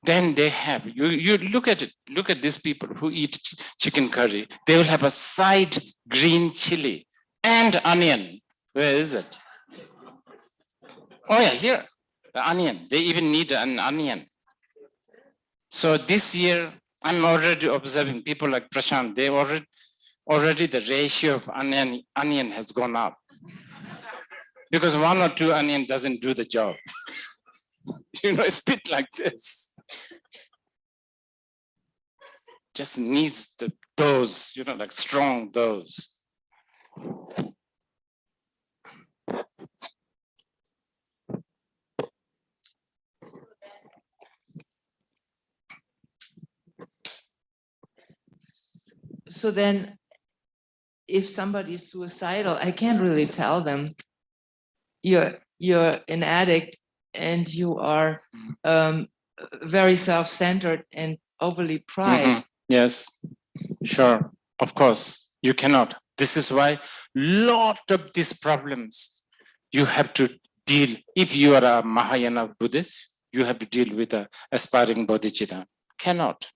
Then they have, you look at it, look at these people who eat chicken curry, they will have a side green chili and onion. Where is it? Oh yeah, here, the onion. They even need an onion. So this year, I'm already observing people like Prashant, they already the ratio of onion has gone up. Because 1 or 2 onion doesn't do the job. You know, it's a bit like this. Just needs the dose, you know, like strong dose. So then, if somebody is suicidal, I can't really tell them you're an addict and you are very self-centered and overly pride. Yes, sure, of course, you cannot. This is why lot of these problems you have to deal. If you are a Mahayana Buddhist, you have to deal with a aspiring bodhicitta. Cannot.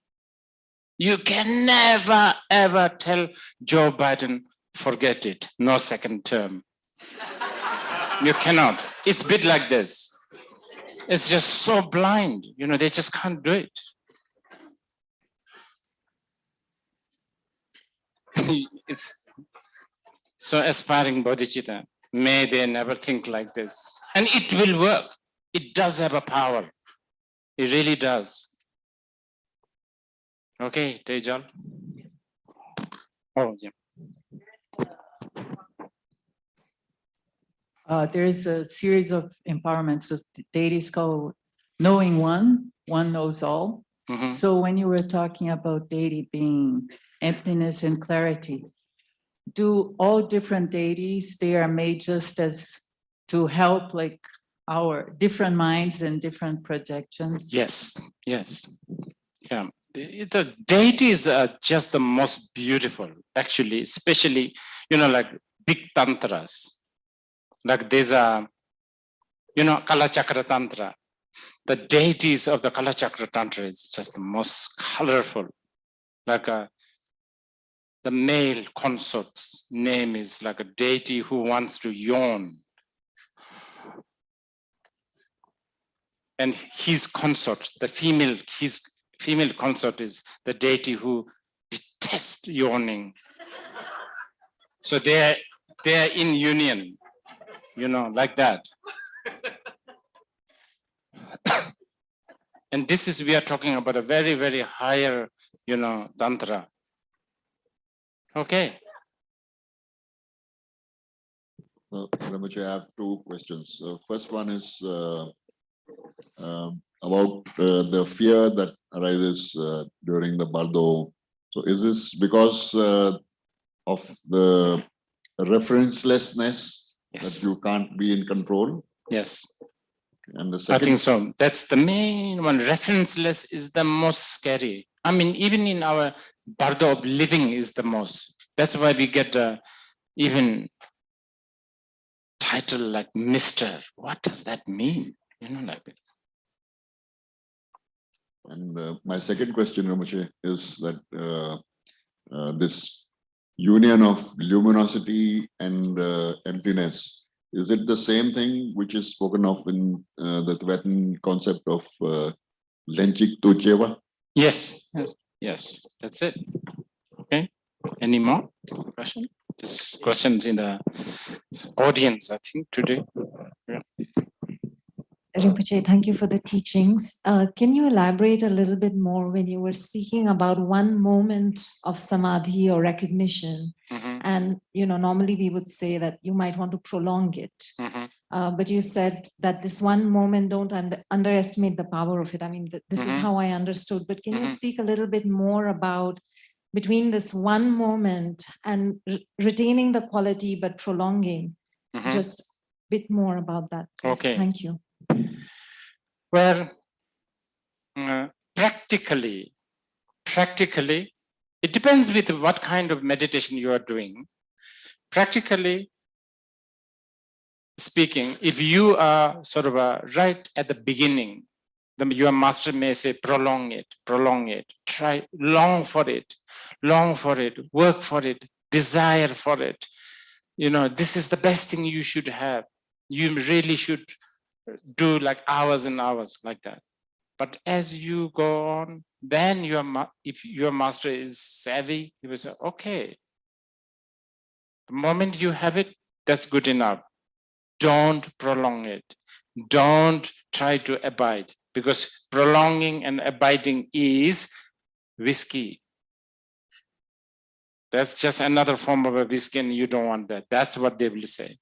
You can never, ever tell Joe Biden, forget it, no second term. You cannot. It's a bit like this. It's just so blind, you know, they just can't do it. It's so aspiring bodhicitta. May they never think like this. And it will work. It does have a power. It really does. Okay, Tejal. Oh, yeah. There is a series of empowerments of deities called knowing one knows all. Mm-hmm. So when you were talking about deity being emptiness and clarity, do all different deities, they are made just as to help like our different minds and different projections? Yes, yes. Yeah. The deities are just the most beautiful, actually, especially, you know, like big tantras. Like there's a, you know, Kala Chakra Tantra. The deities of the Kala Chakra Tantra is just the most colorful. like the male consort's name is like a deity who wants to yawn. And his consort, his female consort is the deity who detests yawning. So they're in union, like that. And this is, we are talking about a very, very higher, tantra. Okay. Rinpoche, I have two questions. First one is about the fear that arises during the Bardo. So is this because of the referencelessness Yes. that you can't be in control? Yes. And the I second, think so. That's the main one. Referenceless is the most scary. I mean, even in our Bardo of living is the most. That's why we get even title like Mr. What does that mean? Like it. and my second question, Rinpoche, is that this union of luminosity and emptiness, is it the same thing which is spoken of in the Tibetan concept of Lenchik Tucheva? Yes. Yes. That's it. Okay. Any more questions? Just questions in the audience, I think, today. Yeah. Rinpoche, thank you for the teachings. Can you elaborate a little bit more when you were speaking about one moment of samadhi or recognition? Mhm, And, normally we would say that you might want to prolong it. mhm, But you said that this one moment, don't underestimate the power of it. I mean, this is Mhm. how I understood. But can you Mhm. speak a little bit more about between this one moment and retaining the quality, but prolonging? mhm. Just a bit more about that, please. Okay. Thank you. Well, practically, it depends with what kind of meditation you are doing. Practically speaking, if you are sort of right at the beginning, then your master may say, prolong it, try, long for it, work for it, desire for it. This is the best thing you should have. You really should do like hours and hours like that. But as you go on, then if your master is savvy, he will say, okay, the moment you have it, that's good enough. Don't prolong it. Don't try to abide, because prolonging and abiding is whiskey. That's just another form of a whiskey, and you don't want that. That's what they will say.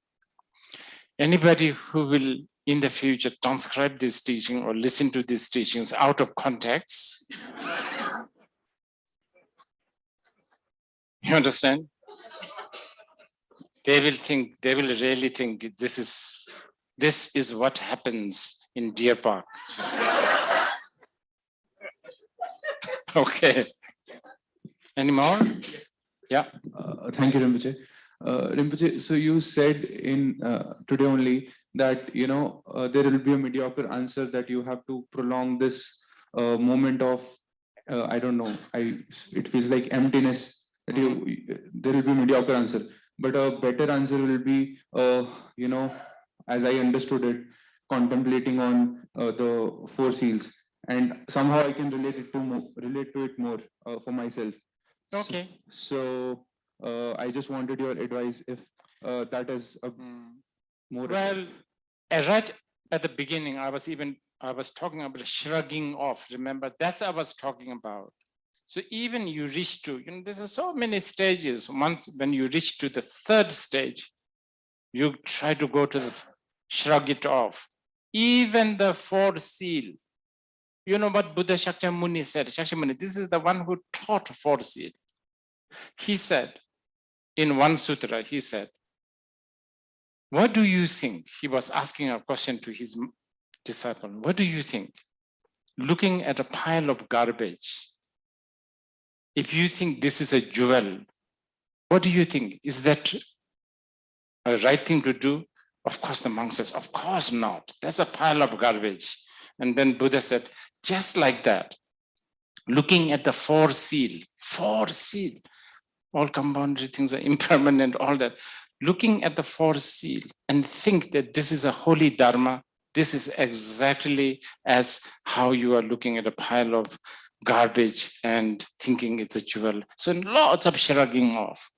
Anybody who will in the future transcribe this teaching or listen to these teachings out of context, you understand? They will really think this is what happens in Deer Park. Okay. Any more? Yeah. Thank you, Rinpoche. Rinpoche, so you said in today only that there will be a mediocre answer, that you have to prolong this moment of I don't know. It feels like emptiness. That there will be a mediocre answer, but a better answer will be as I understood it, contemplating on the four seals, and somehow I can relate to it more for myself. Okay. So I just wanted your advice if that is a more. Well, right at the beginning, I was talking about shrugging off. Remember, that's what I was talking about. So even you reach to, there's so many stages. Once when you reach to the third stage, you try to go to shrug it off. Even the fourth seal. You know what Buddha Shakyamuni said? Shakyamuni, this is the one who taught fourth seal. He said, in one sutra, he said, what do you think? He was asking a question to his disciple. What do you think? Looking at a pile of garbage, if you think this is a jewel, what do you think? Is that a right thing to do? Of course, the monk says, of course not. That's a pile of garbage. And then Buddha said, just like that, looking at the four seal, four seal. All compounded things are impermanent, all that. Looking at the four seal and think that this is a holy dharma, this is exactly as how you are looking at a pile of garbage and thinking it's a jewel. So lots of shrugging off.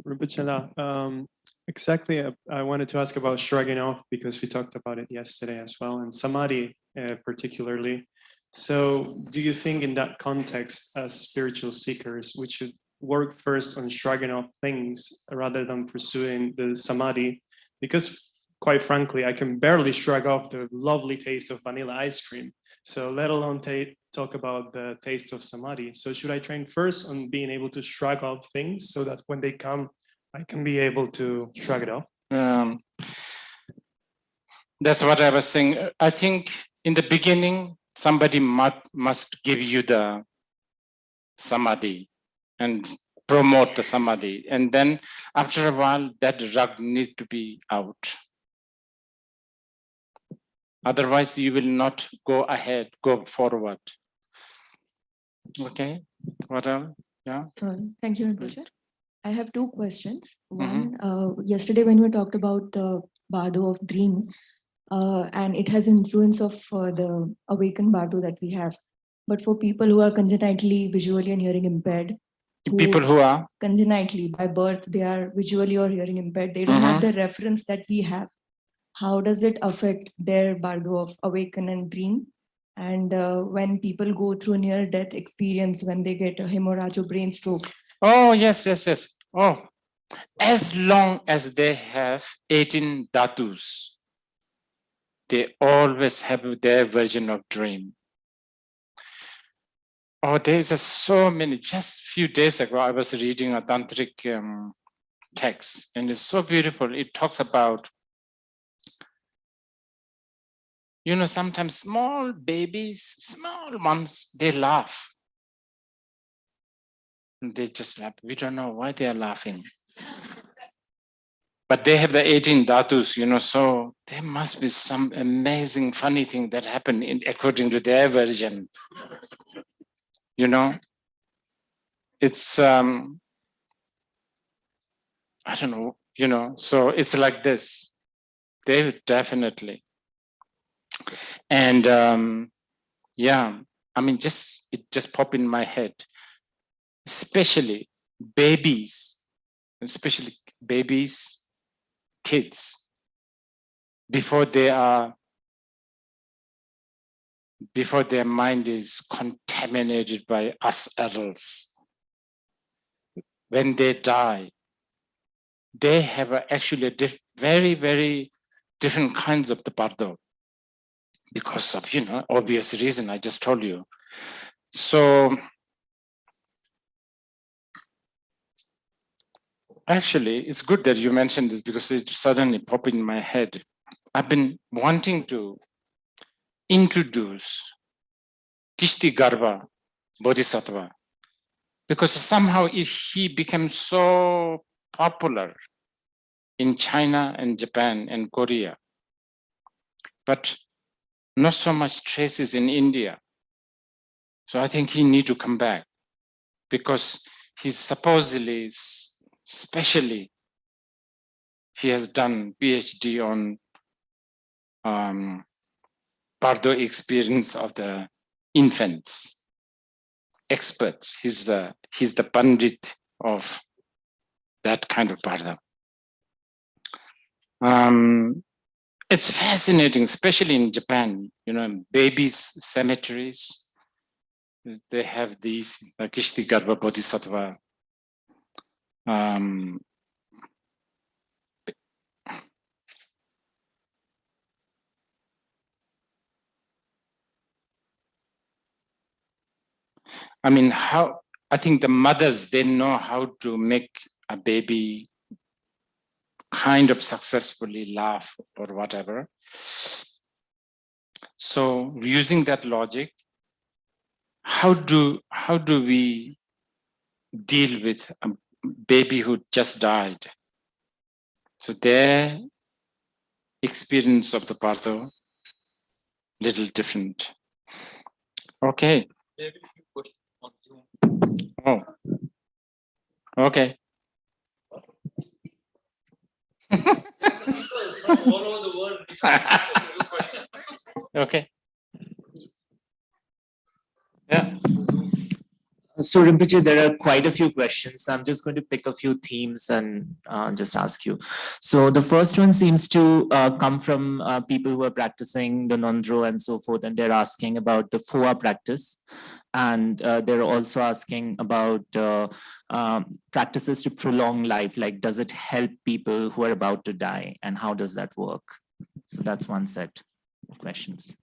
Rinpoche, exactly. I wanted to ask about shrugging off because we talked about it yesterday as well, and samadhi particularly. So do you think in that context, as spiritual seekers, we should work first on shrugging off things rather than pursuing the samadhi? Because quite frankly, I can barely shrug off the lovely taste of vanilla ice cream. So let alone talk about the taste of samadhi. So should I train first on being able to shrug off things so that when they come, I can be able to shrug it off? That's what I was saying. I think in the beginning, somebody must give you the samadhi and promote the samadhi. And then after a while, that rug needs to be out. Otherwise, you will not go ahead, go forward. Okay, what else? Yeah. Thank you, Rinpoche. I have two questions. One, yesterday when we talked about the Bardo of dreams, and it has influence of the awakened Bardo that we have. But for people who are congenitally visually and hearing impaired, People who are congenitally by birth, they are visually or hearing impaired, they don't have the reference that we have. How does it affect their Bardo of awaken and dream? And when people go through near-death experience, when they get a hemorrhage or brain stroke. Oh, yes. Oh, as long as they have 18 dhatus, they always have their version of dream. Oh, there's so many. Just a few days ago, I was reading a tantric text, and it's so beautiful. It talks about, you know, sometimes small babies, small ones, they laugh. They just laugh. We don't know why they are laughing. But they have the 18 dhatus, you know, so there must be some amazing, funny thing that happened according to their version. You know, it's, I don't know, you know, so it's like this. They would definitely. And yeah, I mean, it just popped in my head. Especially babies, kids, before their mind is contaminated by us adults. When they die, they have actually very, very different kinds of the Bardo because of, you know, obvious reason I just told you. So actually, it's good that you mentioned this because it suddenly popped in my head. I've been wanting to introduce Kishti Garbha Bodhisattva because somehow he became so popular in China and Japan and Korea, but not so much traces in India. So I think he needs to come back because he's supposedly, especially, he has done PhD on Bardo experience of the infants, experts. He's the Pandit of that kind of Bardo. It's fascinating, especially in Japan, you know, babies' cemeteries. They have these Kishti Garbha Bodhisattva. I mean, I think the mothers, they know how to make a baby kind of successfully laugh or whatever. So using that logic, how do we deal with a baby who just died? So their experience of the Bardo, little different. Okay. Oh. Okay. Okay. Yeah. So Rinpoche, there are quite a few questions. I'm just going to pick a few themes and just ask you. So the first one seems to come from people who are practicing the Nondro and so forth, and they're asking about the Foa practice. And they're also asking about practices to prolong life, like does it help people who are about to die, and how does that work? So that's one set of questions.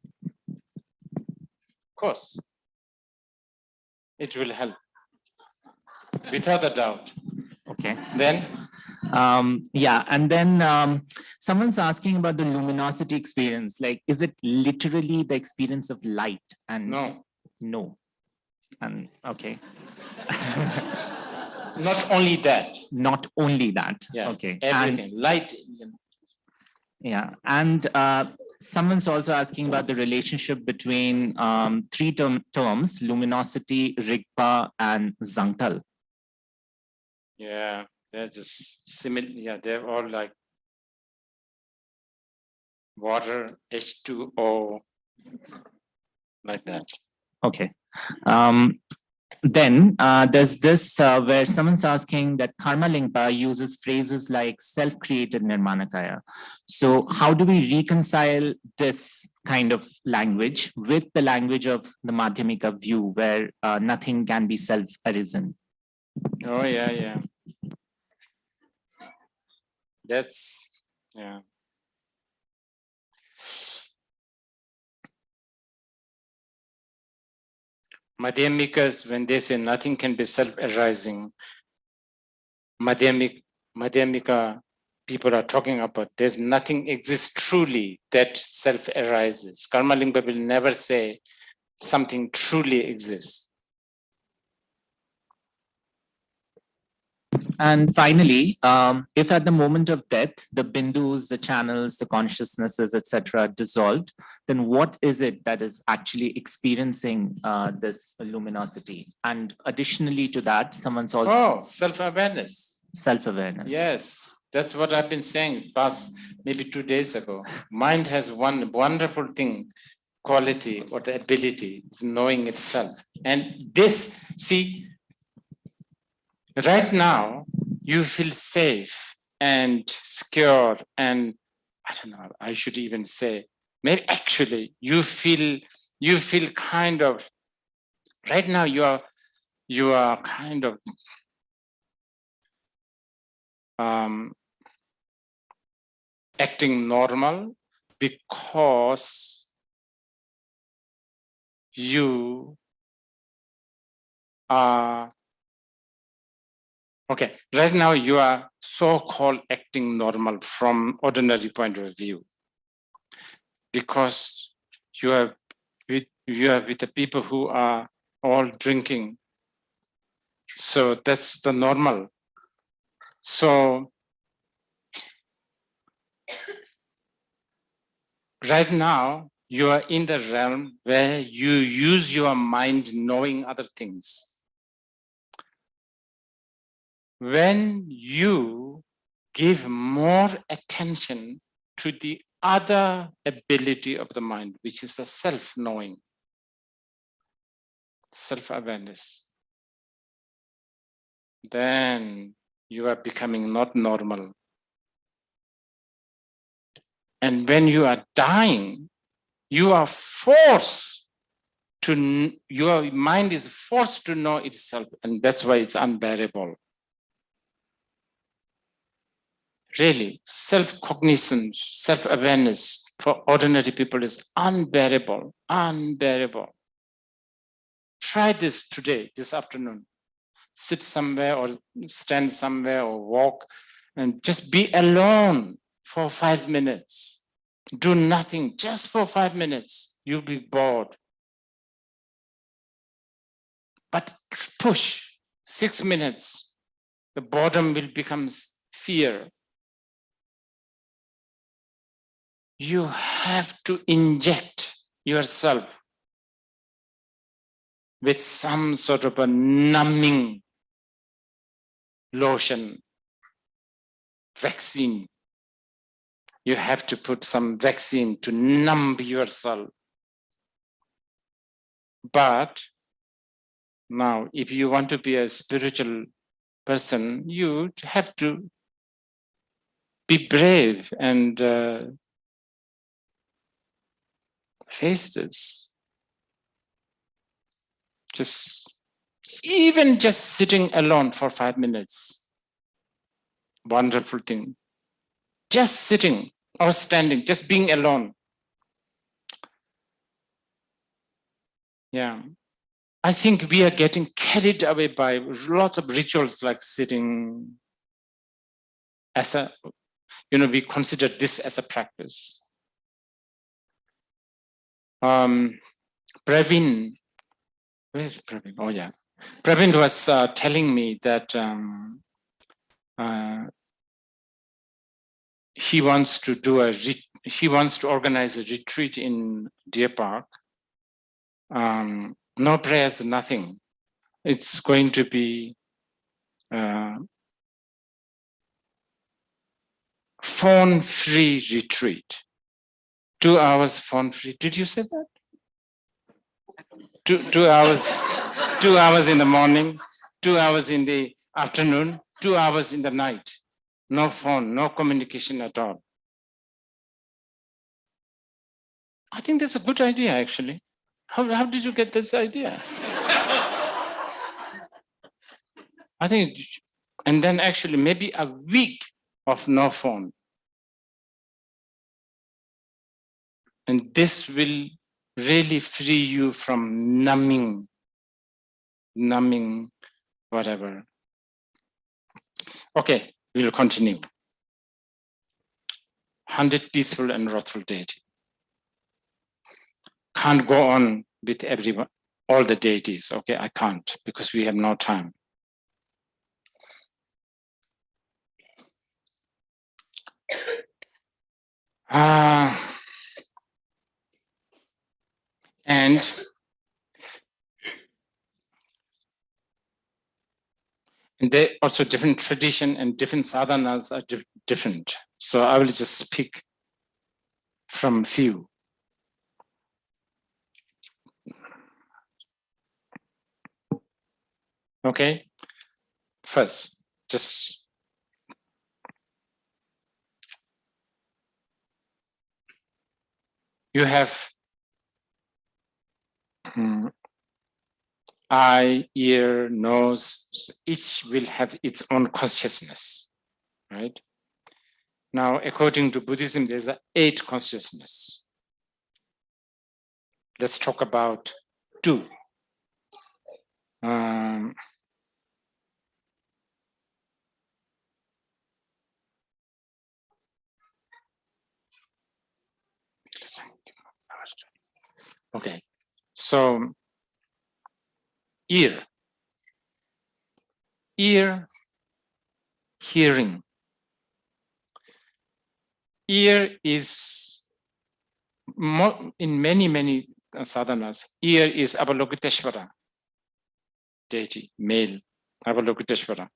Of course. It will help, without a doubt. Okay. Then? Yeah, and then someone's asking about the luminosity experience. Like, is it literally the experience of light? And no. No. And okay. Not only that. Not only that. Yeah. Okay. Everything. And, light. yeah. And someone's also asking about the relationship between three terms, luminosity, rigpa, and zangtal. Yeah, they're just similar. Yeah, they're all like water, H2O, like that. Okay. Then there's this where someone's asking that Karma Lingpa uses phrases like self-created Nirmanakaya. So how do we reconcile this kind of language with the language of the Madhyamika view where nothing can be self-arisen? Oh, yeah, yeah. That's, yeah. Madhyamikas, when they say nothing can be self-arising, Madhyamika people are talking about there's nothing exists truly that self-arises. Karma Lingpa will never say something truly exists. And finally, if at the moment of death, the bindus, the channels, the consciousnesses, etc., dissolved, then what is it that is actually experiencing this luminosity? And additionally to that, someone's also... Oh, self-awareness. Self-awareness. Yes, that's what I've been saying past maybe 2 days ago. Mind has one wonderful thing, quality or the ability, is knowing itself. And this, see, right now, you feel safe and secure and I don't know, I should even say, maybe actually you feel kind of, right now you are kind of acting normal because you are okay, right now you are so-called acting normal from ordinary point of view because you are with the people who are all drinking. So that's the normal. So right now you are in the realm where you use your mind knowing other things. When you give more attention to the other ability of the mind, which is the self-knowing, self-awareness, then you are becoming not normal. And when you are dying, you are forced to, your mind is forced to know itself, and that's why it's unbearable. Really, self-cognition, self-awareness for ordinary people is unbearable, unbearable. Try this today, this afternoon. Sit somewhere or stand somewhere or walk and just be alone for 5 minutes. Do nothing, just for 5 minutes. You'll be bored. But push 6 minutes. The boredom will become fear. You have to inject yourself with some sort of a numbing lotion, vaccine. You have to put some vaccine to numb yourself. But now, if you want to be a spiritual person, you have to be brave and face this. Even just sitting alone for 5 minutes, wonderful thing. Just sitting or standing, just being alone. Yeah. I think we are getting carried away by lots of rituals like sitting as a, we consider this as a practice. Praveen, where is Praveen? Oh yeah. Praveen was telling me that he wants to organize a retreat in Deer Park. No prayers, nothing. It's going to be phone-free retreat. 2 hours phone-free. Did you say that? 2 hours, 2 hours in the morning, 2 hours in the afternoon, 2 hours in the night. No phone, no communication at all. I think that's a good idea, actually. How did you get this idea? I think, and then actually maybe a week of no phone. And this will really free you from numbing whatever. Okay, we'll continue. 100 peaceful and wrathful deity. Can't go on with everyone, all the deities. Okay, I can't because we have no time. And they also different tradition and different sadhanas are different. So I will just speak from few. Okay, first, just you have eye, ear, nose, each will have its own consciousness, right? Now, according to Buddhism, there's 8 consciousness. Let's talk about 2. Okay, so ear, hearing. Ear is more, in many sadhanas, ear is Avalokiteshvara deity, male, Avalokiteshvara,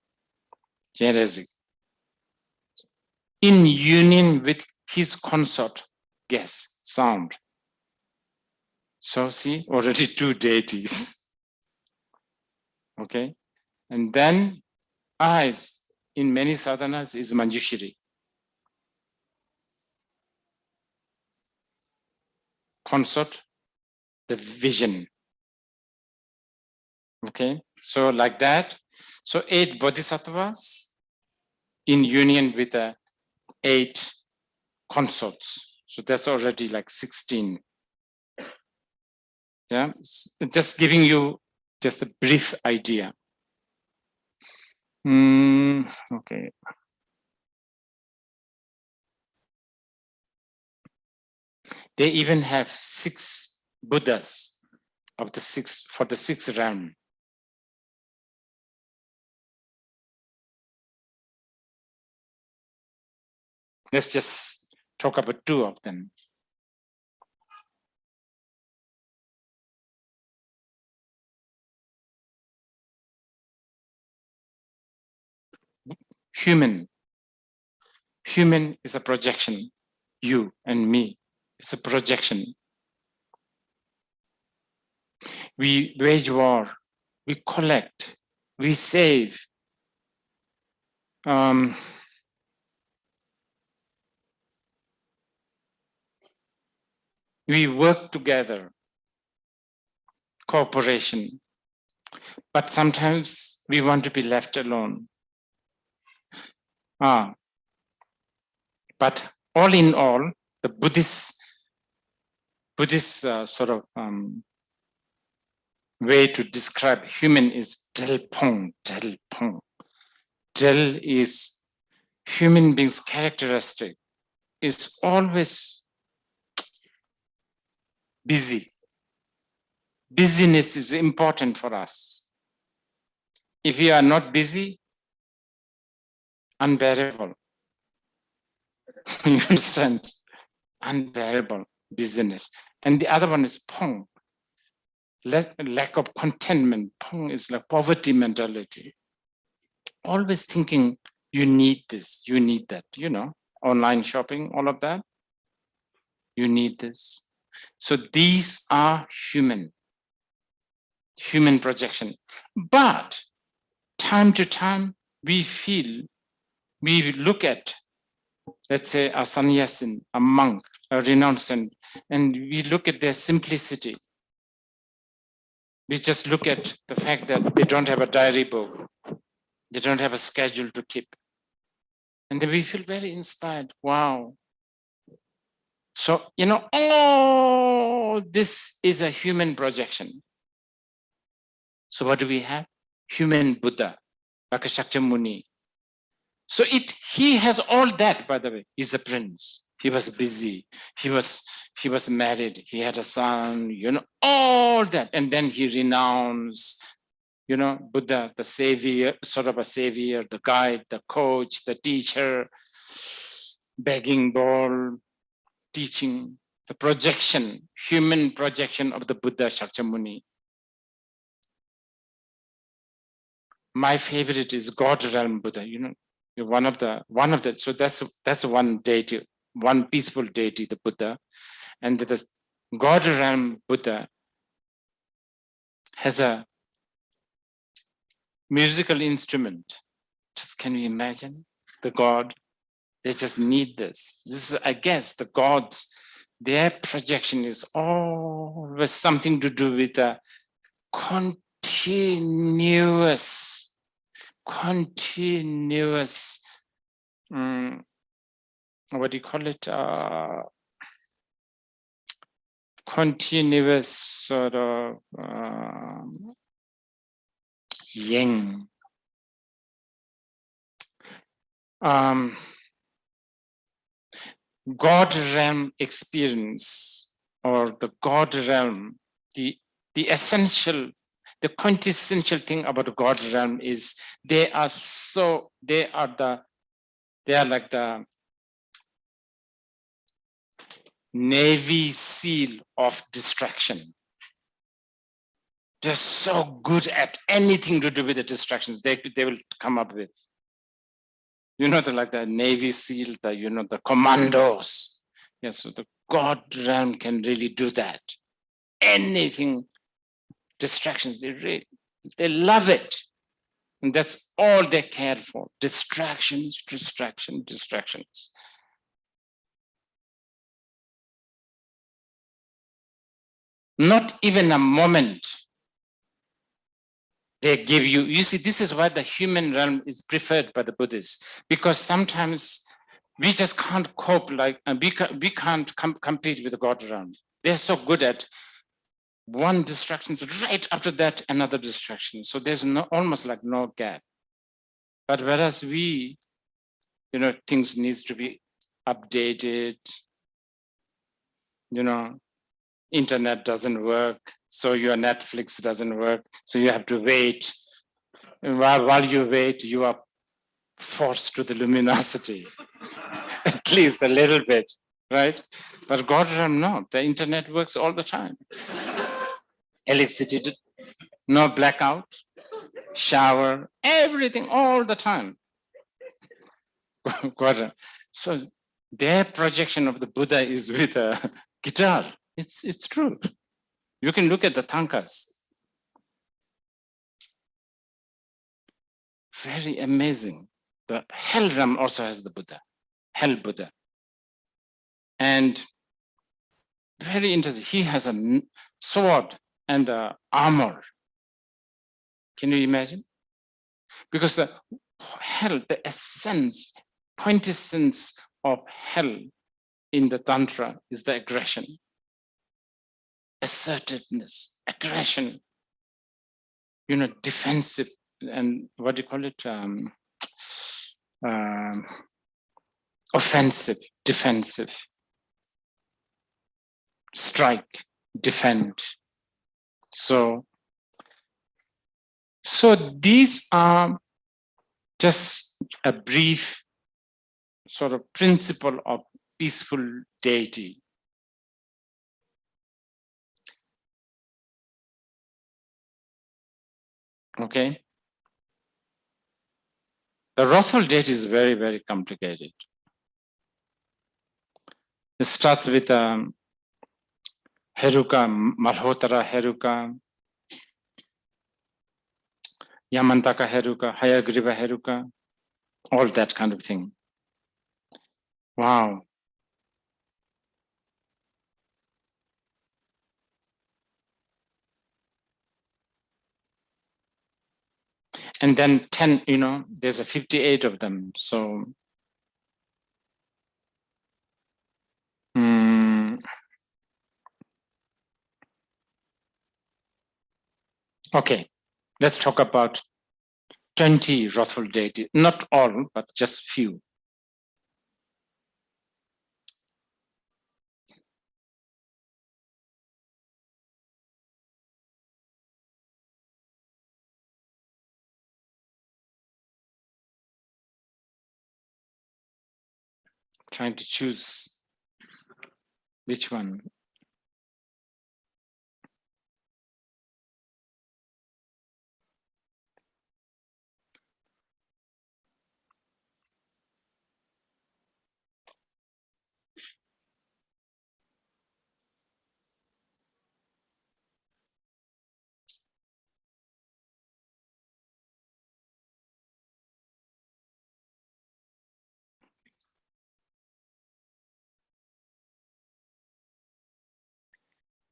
in union with his consort, guess, sound. So see, already 2 deities. Okay, and then eyes in many sadhanas is Manjushri. Consort, the vision. Okay, so like that. So 8 bodhisattvas in union with the 8 consorts. So that's already like 16. Yeah, just giving you just a brief idea. Okay. They even have 6 Buddhas of the 6 for the 6th realm. Let's just talk about 2 of them. human. Human is a projection. You and me, it's a projection. We wage war, we collect, we save. We work together, cooperation, but sometimes we want to be left alone. But all in all, the Buddhist sort of way to describe human is Delpong. Del is human being's characteristic, is always busy. Busyness is important for us. If you are not busy, unbearable. You understand? Unbearable busyness. And the other one is Pong. Lack of contentment. Pong is like poverty mentality. Always thinking you need this, you need that, you know, online shopping, all of that. You need this. So these are human projection. But time to time, we look at, let's say, a sannyasin, a monk, a renunciant, and we look at their simplicity. We just look at the fact that they don't have a diary book. They don't have a schedule to keep. And then we feel very inspired. Wow. So, you know, oh, this is a human projection. So what do we have? Human Buddha, like a Shakyamuni. So he has all that, by the way. He's a prince. He was busy. He was married. He had a son, you know, all that. And then he renounced, you know, Buddha, the savior, sort of a savior, the guide, the coach, the teacher, begging bowl, teaching, the projection, human projection of the Buddha Shakyamuni. My favorite is God realm Buddha, you know, one of the, so that's one deity, one peaceful deity, the Buddha. And the God realm Buddha has a musical instrument. Just can you imagine the God? They just need this. This is, I guess, the gods, their projection is always something to do with a continuous, what do you call it? Continuous sort of yang. God realm experience, or the God realm, the essential, the quintessential thing about the God realm is they are like the Navy SEAL of distraction. They're so good at anything to do with the distractions they will come up with. You know, like the Navy SEAL, the commandos. Yes, so the God realm can really do that. Anything, distractions, they love it. And that's all they care for. Distractions. Not even a moment they give you. You see, this is why the human realm is preferred by the Buddhists, because sometimes we just can't cope, we can't compete with the God realm. They're so good at one distraction, right after that, another distraction. So there's almost like no gap. But whereas we, you know, things needs to be updated, you know, internet doesn't work, so your Netflix doesn't work, so you have to wait. And while you wait, you are forced to the luminosity, at least a little bit, right? But God realm, no, the internet works all the time. Electricity, no blackout, shower, everything all the time. quadrant. So their projection of the Buddha is with a guitar. It's true. You can look at the tankas. Very amazing. The hell realm also has the Buddha, hell Buddha. And very interesting, he has a sword and armor. Can you imagine? Because the hell, the essence, quintessence of hell in the Tantra is the aggression, assertiveness, aggression, defensive, and what do you call it? Offensive, defensive, strike, defend. So these are just a brief sort of principle of peaceful deity. Okay. The wrathful deity is very, very complicated. It starts with Heruka, Malhotra Heruka, Yamantaka Heruka, Hayagriva Heruka, all that kind of thing. Wow. And then 10, there's a 58 of them. So okay, let's talk about 20 wrathful deities. Not all, but just few. Trying to choose which one.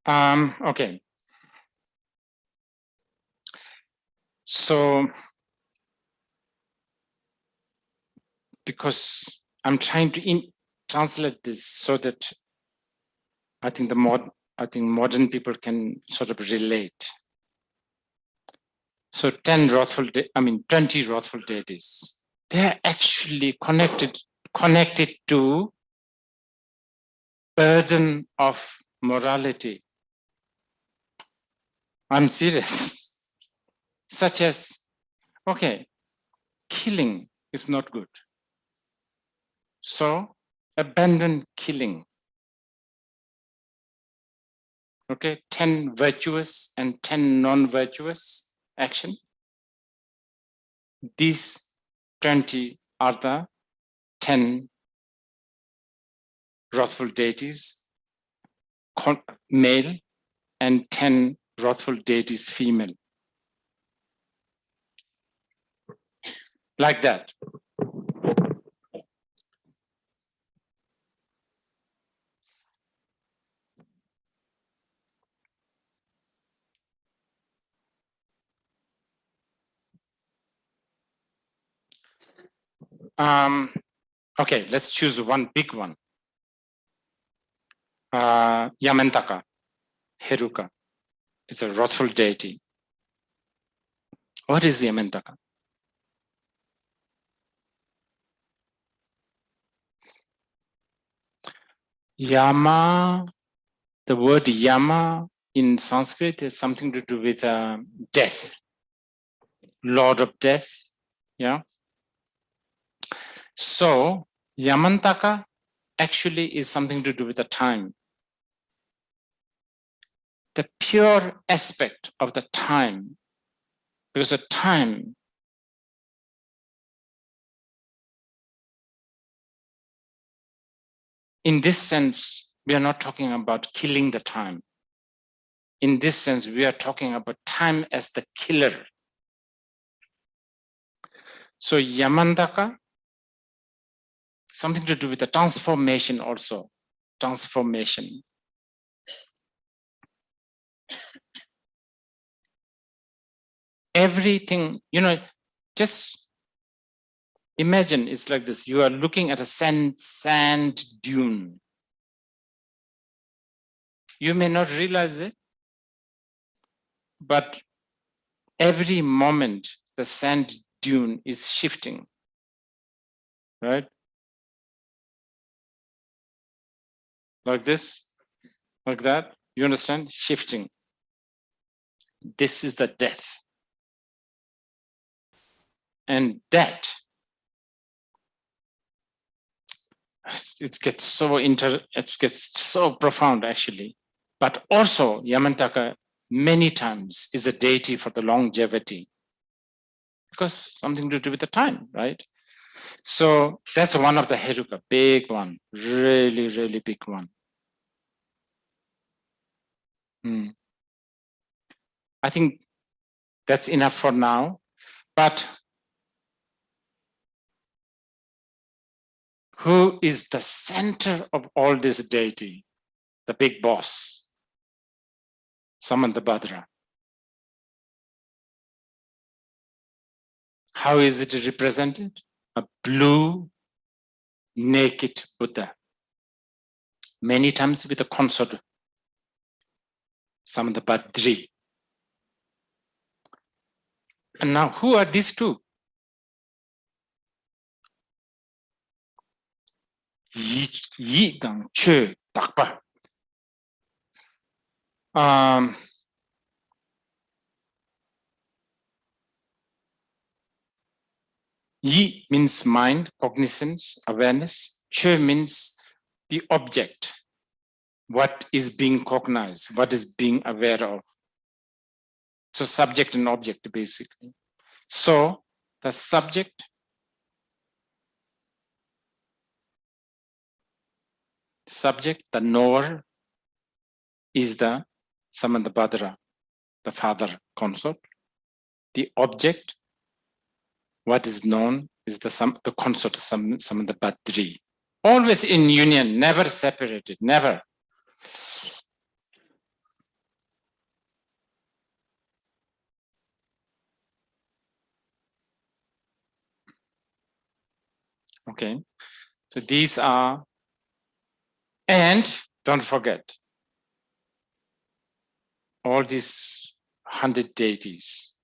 Okay. So, because I'm trying to translate this so that I think modern people can sort of relate. So 20 wrathful deities. They're actually connected to burden of morality. I'm serious. Such as, okay, killing is not good. So abandon killing. Okay, 10 virtuous and 10 non-virtuous action. These 20 are the 10 wrathful deities, male, and 10 wrathful deities, female. Like that. Okay, let's choose one big one. Yamantaka, Heruka. It's a wrathful deity. What is Yamantaka? Yama, the word Yama in Sanskrit has something to do with death, Lord of Death. Yeah. So Yamantaka actually is something to do with the time. The pure aspect of the time, because the time in this sense, we are not talking about killing the time. In this sense, we are talking about time as the killer. So Yamantaka, something to do with the transformation also. Transformation. Everything, just imagine it's like this. You are looking at a sand dune. You may not realize it, but every moment the sand dune is shifting, right? Like this, like that. You understand? Shifting. This is the death. And that, it gets so profound actually. But also Yamantaka many times is a deity for the longevity, because something to do with the time, right? So that's one of the Heruka, big one, really, really big one. I think that's enough for now, but who is the center of all this deity? The big boss, Samantabhadra. How is it represented? A blue, naked Buddha. Many times with a consort, Samantabhadri. And now, who are these two? Yi dang che dakpa. Yi means mind, cognizance, awareness. Che means the object, what is being cognized, what is being aware of. So subject and object, basically. So the subject, the knower, is the Samantabhadra, the father consort. The object, what is known, is the consort, Samantabhadri. Always in union, never separated, never. Okay, so these are, and don't forget, all these 100 deities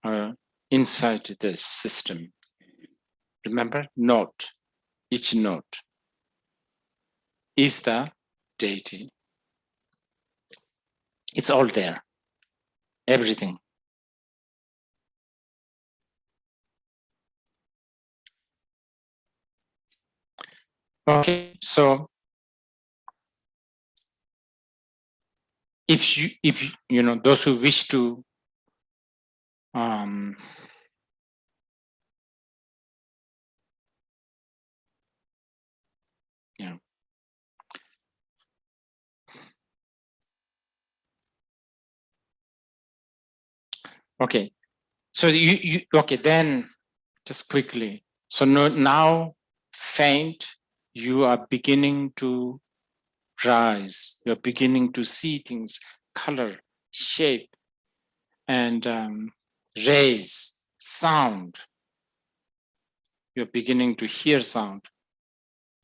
are inside this system. Remember, note, each note is the deity. It's all there, everything. Okay, so if you know, those who wish to yeah. Okay, so you okay, then just quickly. So now faint, you are beginning to rise. You're beginning to see things, color, shape, and rays, sound. You're beginning to hear sound,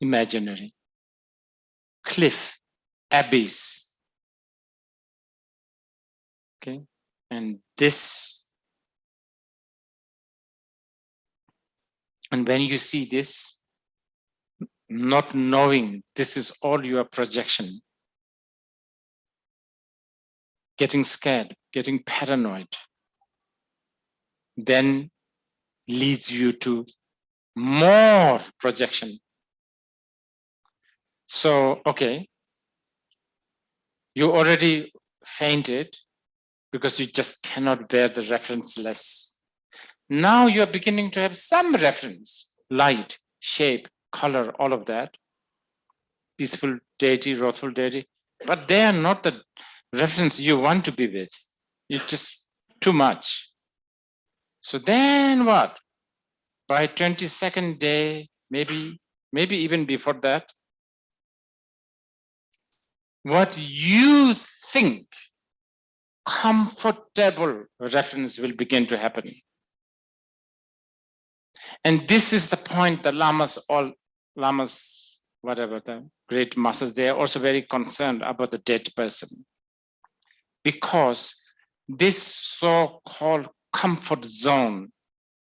imaginary. Cliff, abyss. Okay, and this, and when you see this, not knowing this is all your projection, getting scared, getting paranoid, then leads you to more projection. So, okay, you already fainted because you just cannot bear the referenceless. Now you're beginning to have some reference, light, shape, color, all of that. peaceful deity, wrathful deity, but they are not the reference you want to be with. It's just too much. So then what? By 22nd day, maybe even before that, what you think comfortable reference will begin to happen. And this is the point the lamas, whatever, the great masters, they are also very concerned about the dead person. Because this so-called comfort zone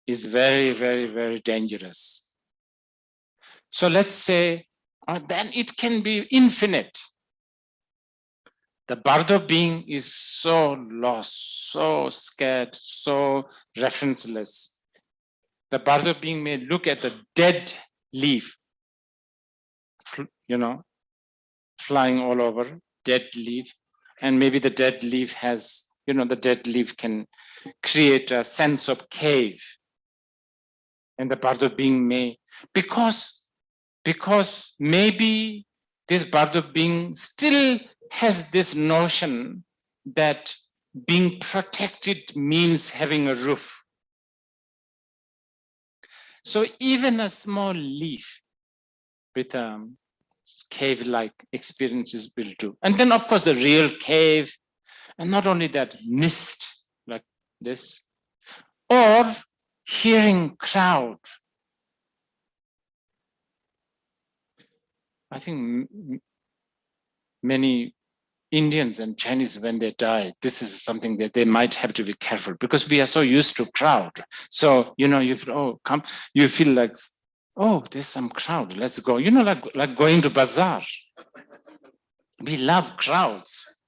is very, very, very dangerous. So let's say, then it can be infinite. The Bardo being is so lost, so scared, so referenceless. The Bardo being may look at a dead leaf, flying all over, dead leaf, and maybe the dead leaf has, the dead leaf can create a sense of cave. And the Bardo being may, because maybe this Bardo being still has this notion that being protected means having a roof. So even a small leaf with cave-like experiences will do. And then of course the real cave, and not only that, mist like this, or hearing crowd. I think many Indians and Chinese, when they die, this is something that they might have to be careful, because we are so used to crowd. So, you feel, you feel like, oh, there's some crowd, let's go. Like going to bazaar. We love crowds.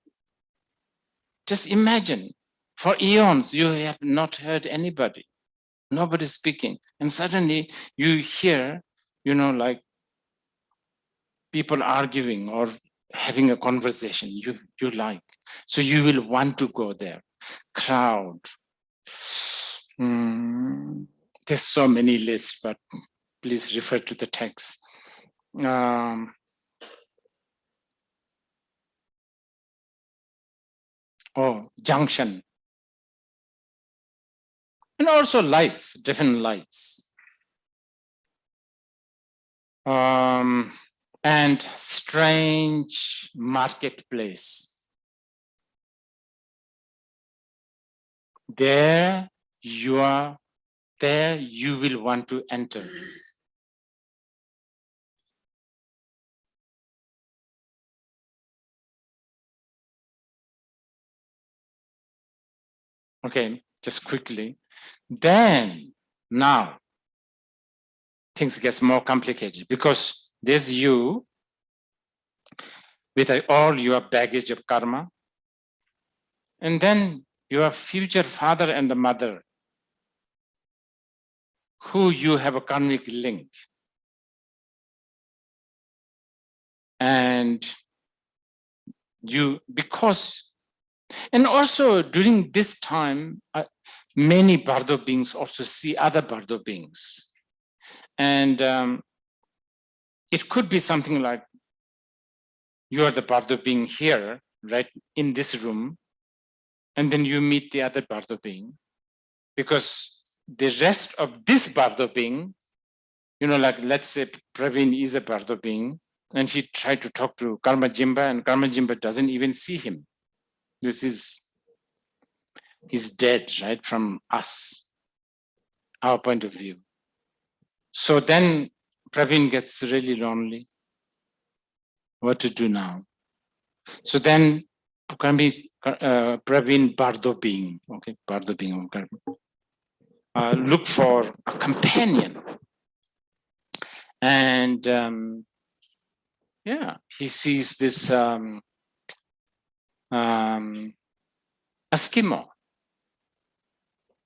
Just imagine, for eons, you have not heard anybody, nobody speaking. And suddenly you hear, like people arguing or having a conversation you like. So you will want to go there. Crowd. There's so many lists, but please refer to the text. Junction. And also lights, different lights. And strange marketplace. There you will want to enter. Okay, just quickly. Then now things get more complicated, because there's you with all your baggage of karma, and then your future father and the mother, who you have a karmic link. And and also during this time, many Bardo beings also see other Bardo beings. And it could be something like, you are the Bardo being here, right, in this room, and then you meet the other Bardo being, because the rest of this Bardo being, like let's say Praveen is a Bardo being, and he tried to talk to Karma Jimba, and Karma Jimba doesn't even see him. He's dead, right, from us, our point of view. So then Praveen gets really lonely. What to do now? So then Praveen Bardo being, okay, Bardo being, look for a companion. And he sees this Eskimo.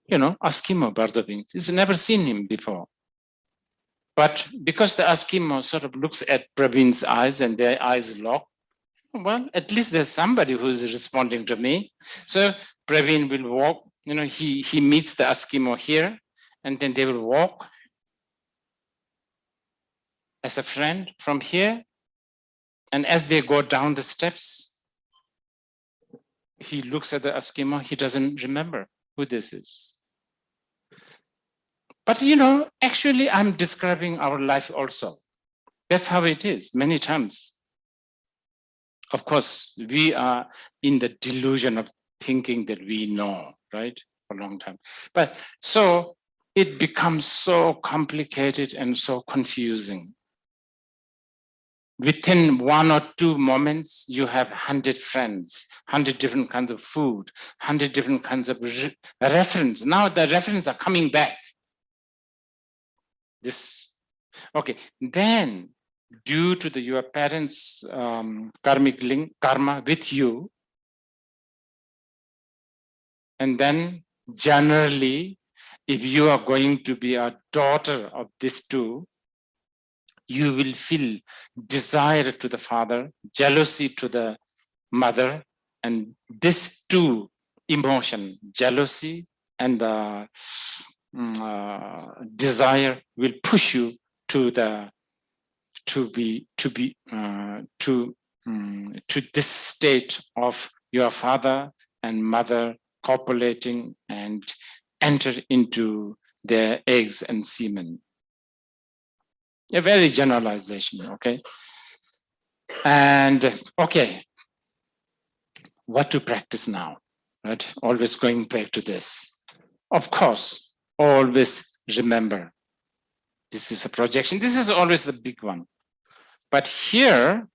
Eskimo Bardo being. He's never seen him before. But because the Eskimo sort of looks at Praveen's eyes and their eyes lock, well, at least there's somebody who's responding to me. So Praveen will walk, he meets the Eskimo here, and then they will walk as a friend from here And as they go down the steps, he looks at the Eskimo, he doesn't remember who this is. But actually I'm describing our life also. That's how it is many times. Of course, we are in the delusion of thinking that we know, right? For a long time. But so it becomes so complicated and so confusing. Within 1 or 2 moments, you have 100 friends, 100 different kinds of food, 100 different kinds of reference. Now the references are coming back. Okay, then due to your parents' karmic link, karma with you, and then generally, if you are going to be a daughter of these two, you will feel desire to the father, jealousy to the mother, and these two emotion, jealousy and desire, will push you to this state of your father and mother copulating and enter into their eggs and semen. A very generalization, okay? And okay, what to practice now, right? Always going back to this. Of course, always remember, this is a projection. This is always the big one. But here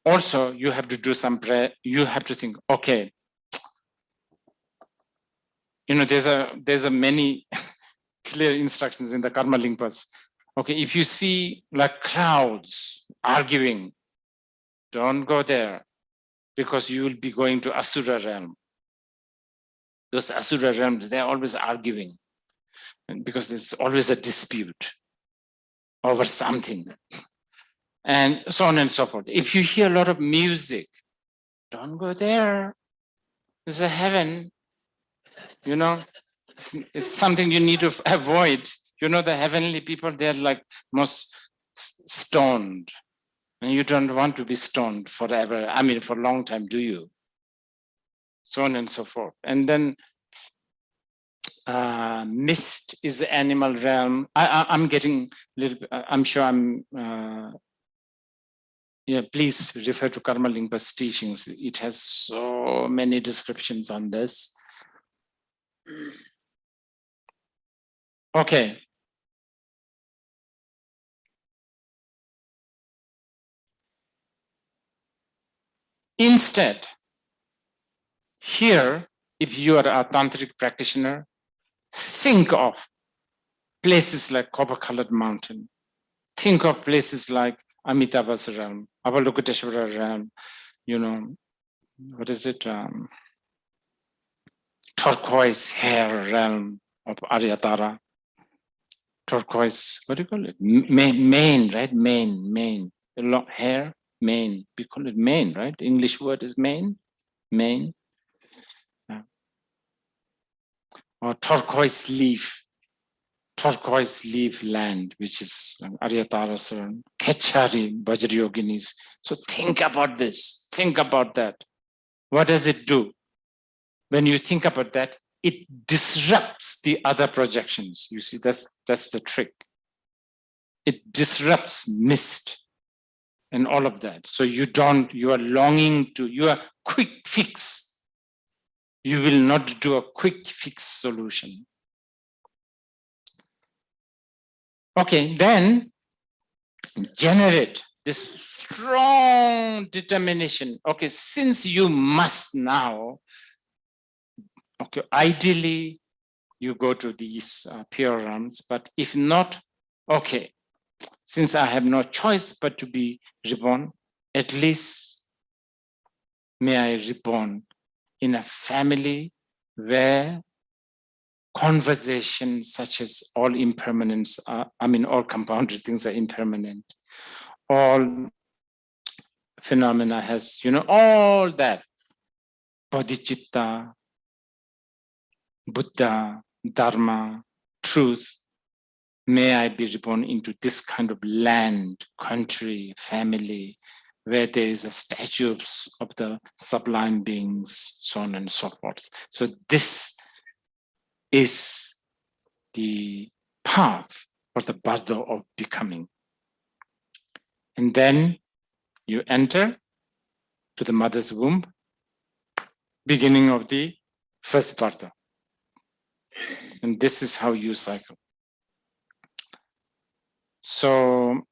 also you have to do some prayer. You have to think, okay, there's a many clear instructions in the Karma Lingpas. Okay, if you see like crowds arguing, don't go there, because you will be going to Asura realm. Those Asura realms, they're always arguing, because there's always a dispute over something, and so on and so forth. If you hear a lot of music, don't go there. There's a heaven, it's something you need to avoid. The heavenly people, they're like most stoned, and you don't want to be stoned forever. I mean, for a long time, do you? So on and so forth. And then mist is the animal realm. I'm getting a little bit, I'm sure I'm, please refer to Karma Lingpa's teachings. It has so many descriptions on this. Okay. Instead, here, if you are a tantric practitioner, think of places like Copper-Colored Mountain. Think of places like Amitabha's realm, Avalokiteshvara realm, what is it? Turquoise hair realm of Aryatara. Turquoise, what do you call it? Mane, right? Mane. The long hair, mane. We call it mane, right? The English word is mane. Mane. Or turquoise leaf land, which is Aryatara's Kechari, Vajrayoginis. So think about this, think about that. What does it do? When you think about that, it disrupts the other projections. You see, that's the trick. It disrupts mist and all of that. So you are longing to, you are quick fix. You will not do a quick fix solution. Okay, then generate this strong determination. Okay, since you must now, okay, ideally you go to these pure realms, but if not, okay, since I have no choice but to be reborn, at least may I reborn in a family where conversations such as all impermanence, all compounded things are impermanent. All phenomena has, all that. Bodhicitta, Buddha, Dharma, truth, may I be reborn into this kind of land, country, family, where there is a statue of the sublime beings, so on and so forth. So this is the path for the Bardo of becoming. And then you enter to the mother's womb, beginning of the first Bardo. And this is how you cycle. So,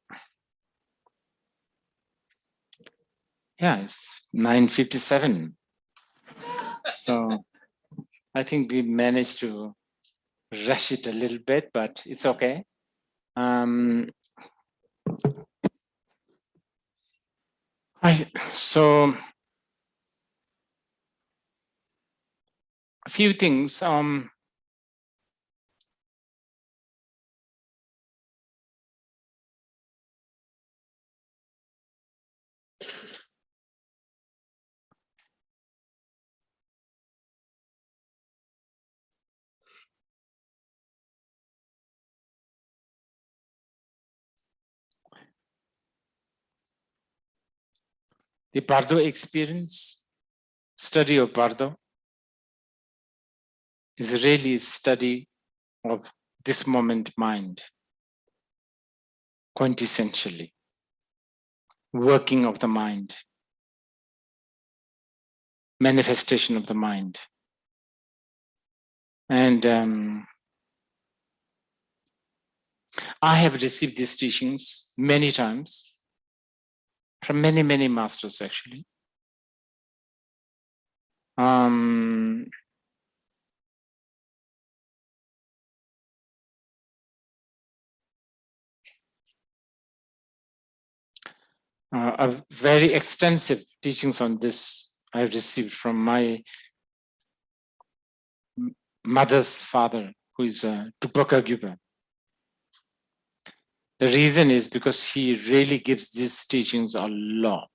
yeah, it's 9:57. So I think we managed to rush it a little bit, but it's okay. So a few things. The Bardo experience, study of Bardo, is really a study of this moment mind, quintessentially, working of the mind, manifestation of the mind. And I have received these teachings many times from many, many masters, actually. A very extensive teachings on this I've received from my mother's father, who is Tupac Gyuba. The reason is because he really gives these teachings a lot.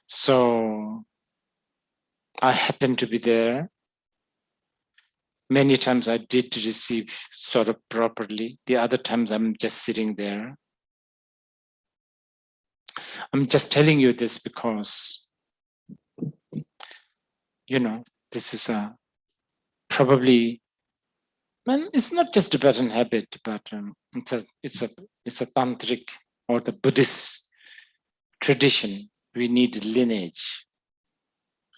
So I happen to be there. Many times I did receive sort of properly. The other times I'm just sitting there. I'm just telling you this because, you know, this is probably, it's not just a pattern habit, but it's a tantric or the Buddhist tradition. We need lineage.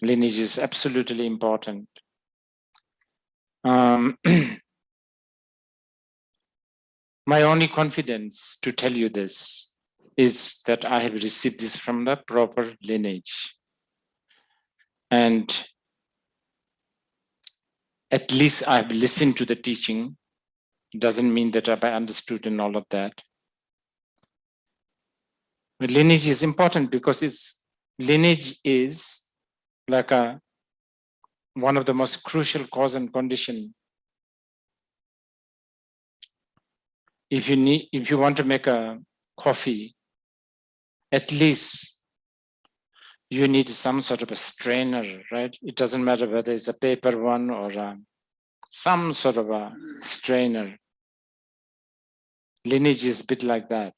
Lineage is absolutely important. My only confidence to tell you this is that I have received this from the proper lineage. And at least I've listened to the teaching. Doesn't mean that I've understood and all of that. But lineage is important because lineage is like one of the most crucial cause and condition. If you want to make a coffee, at least you need some sort of a strainer, right? It doesn't matter whether it's a paper one or some sort of a strainer. Lineage is a bit like that.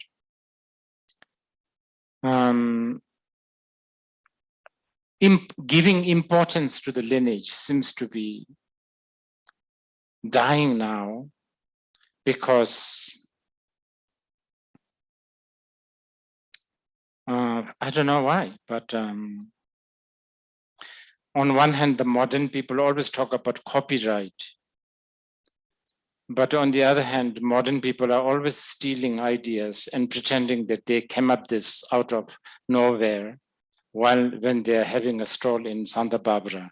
Giving importance to the lineage seems to be dying now because I don't know why, but on one hand, the modern people always talk about copyright. But on the other hand, modern people are always stealing ideas and pretending that they came up this out of nowhere when they're having a stroll in Santa Barbara.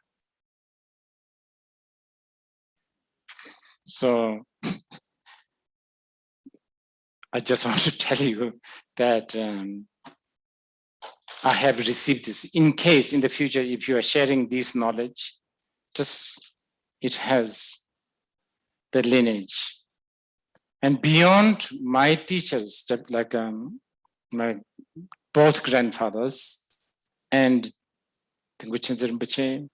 So I just want to tell you that I have received this. In case in the future, if you are sharing this knowledge, it has the lineage. And beyond my teachers, like my both grandfathers and Tengku Khyentse Rinpoche,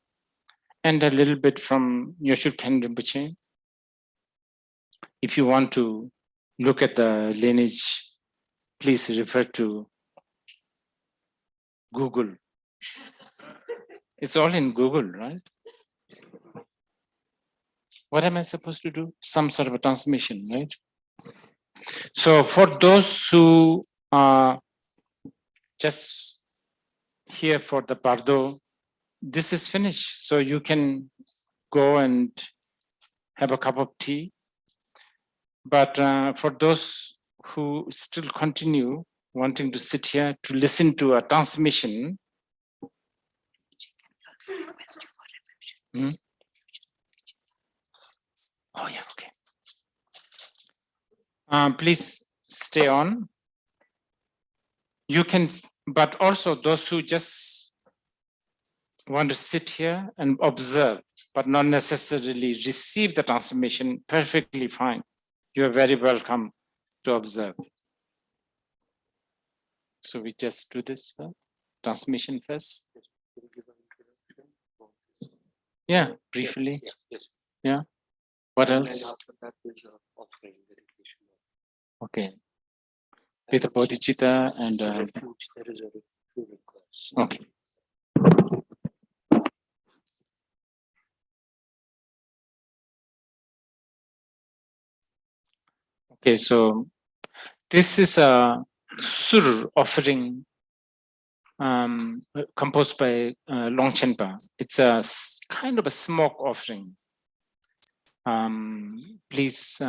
and a little bit from Nyoshu Khyentse Rinpoche, if you want to look at the lineage, please refer to Google. It's all in Google, right? What am I supposed to do? Some sort of a transmission, right? So for those who are just here for the Bardo, this is finished. So you can go and have a cup of tea. But for those who still continue wanting to sit here to listen to a transmission, oh yeah, okay. Please stay on. You can, but also those who just want to sit here and observe, but not necessarily receive the transmission, perfectly fine. You are very welcome to observe. So we just do this first, transmission first. Yeah, briefly. Yeah. What else? Okay. With the bodhicitta and okay. Okay, so this is a sur offering composed by Longchenpa. It's a kind of a smoke offering. Please,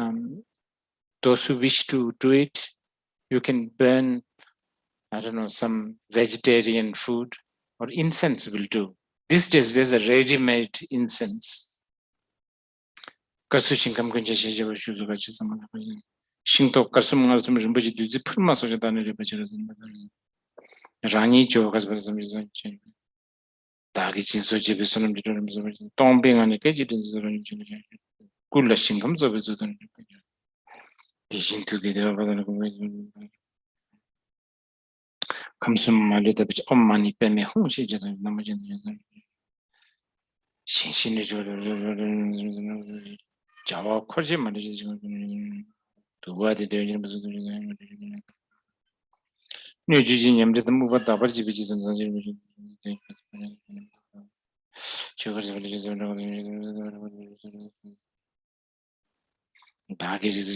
those who wish to do it, you can burn, I don't know, some vegetarian food or incense will do. These days, there's a ready-made incense. Shinto kasum ngasum rimbaji duzi purma sojatani ribaji Rani chokas basamizan Dagi soji bisunum didum tombing on a kajidin Kula shingams of his own. Teaching together comes some little bit of money, pay me home, she just imagine. Shin Java Kojima to what the New Jujinium did the move at double GBGs and Sugar's villages. Dark is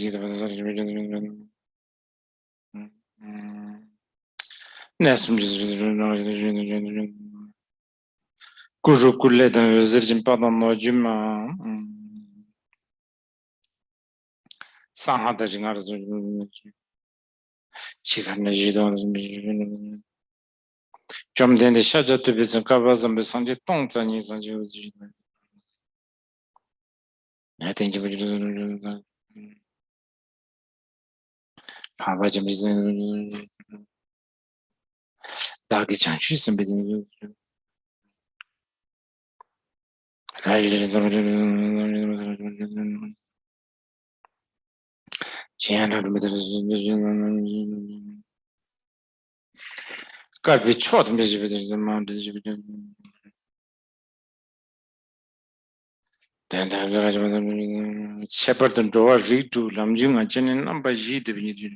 Kuju Kule than Virgin Pardon no Jima Sahada Jingas Chicken Jump then the Shaja to be some covers and the Sunday tongues and use. I think you would do that. Papa Jim is Dagi Chanchis and between God be short, Miss Mount is then shepherd and door read to Lamjung and Chen and number G divinity.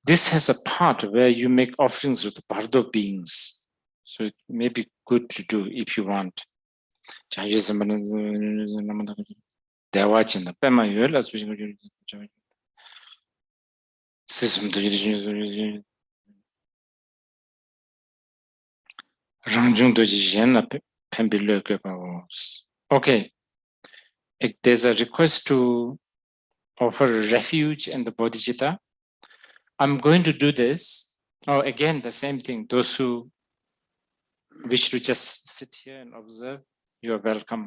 This has a part where you make offerings with the Bardo beings. So it may be good to do if you want. They're watching the Pema Yuelas. System to Rangjung to Jena Pembilke. Okay. If there's a request to offer refuge in the bodhicitta, I'm going to do this. Oh, again, the same thing. Those who wish to just sit here and observe, you are welcome.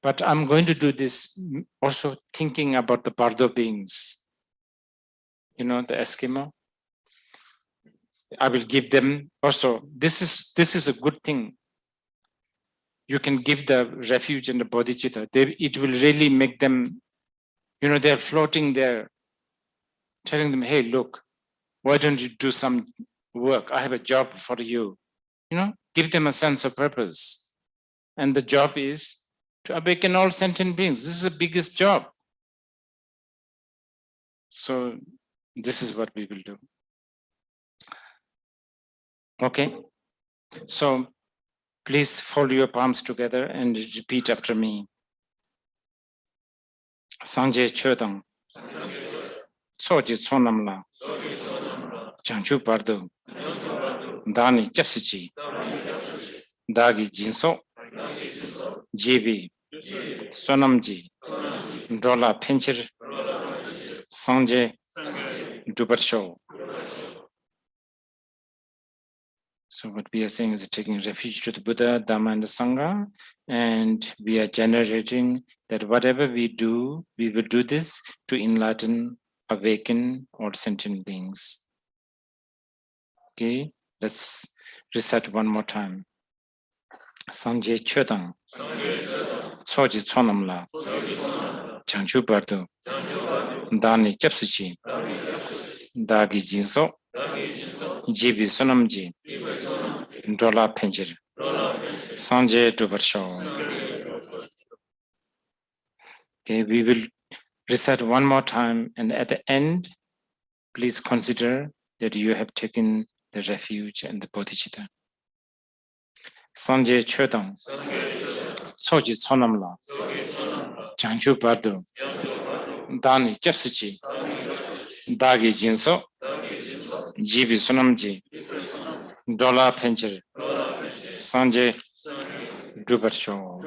But I'm going to do this also thinking about the Bardo beings. You know, the Eskimo. I will give them also. This is a good thing. You can give the refuge and the bodhicitta. It will really make them, you know, they're floating there. telling them, hey, look, why don't you do some work? I have a job for you. You know, give them a sense of purpose. And the job is to awaken all sentient beings. This is the biggest job. So this is what we will do. Okay. So please fold your palms together and repeat after me. Sanje Chodang. Soji Sonamla. Chanchu Bardo. Dani Japsichi. Dagi Jinso. Jibi. Sonamji. Dola Pincher. Sanje Dubarsho. So what we are saying is taking refuge to the Buddha, Dhamma, and the Sangha, and we are generating that whatever we do, we will do this to enlighten, awaken all sentient beings. Okay, let's recite one more time. Sanje Chodang, Soji Chonamla, Changchu Bardo, Dani Japsuchi, Dagi Jinso, Jibi Sonamji, Dola Penjir, Sanje Dubarshaw. Okay, we will recite one more time, and at the end, please consider that you have taken the refuge and the bodhicitta. Sanje Chodang, Soji Sonamla, Changchu Bardo, Dani Japsuchi, Dagi Jinso, Jibi Sonamji, Dola Pencher, Sanje Dubarshaw.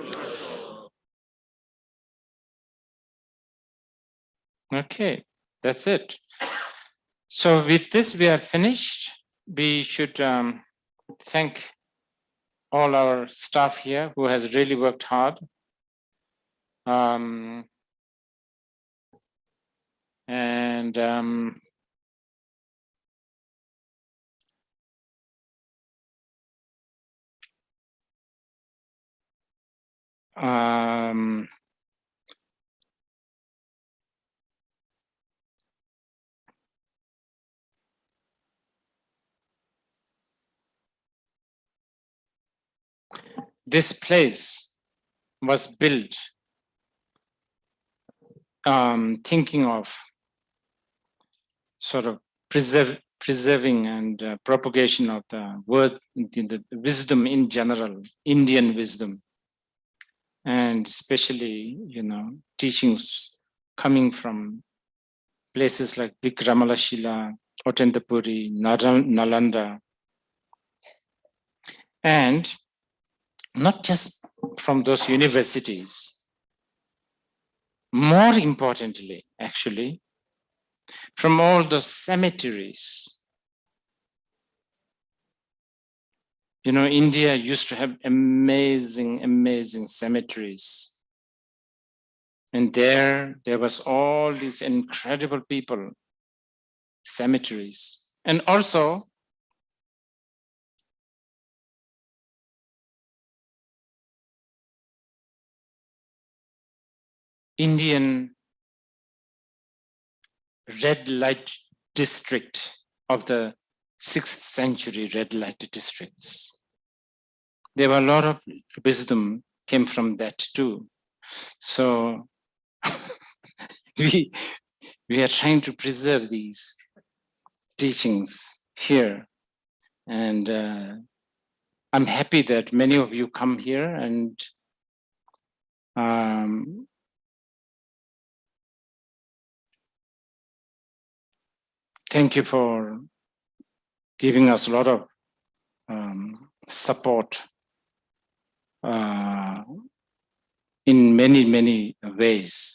Okay, that's it. So with this, we are finished. We should thank all our staff here who has really worked hard. This place was built thinking of sort of preserving and propagation of the word, the wisdom in general, Indian wisdom, and especially, you know, teachings coming from places like Vikramalashila, Otentapuri, Nalanda, and not just from those universities. More importantly, actually, from all those cemeteries. You know, India used to have amazing, amazing cemeteries. And there was all these incredible people, cemeteries. And also, Indian red light district of the 6th century red light districts. There were a lot of wisdom came from that too. So we are trying to preserve these teachings here. And I'm happy that many of you come here and thank you for giving us a lot of support in many, many ways.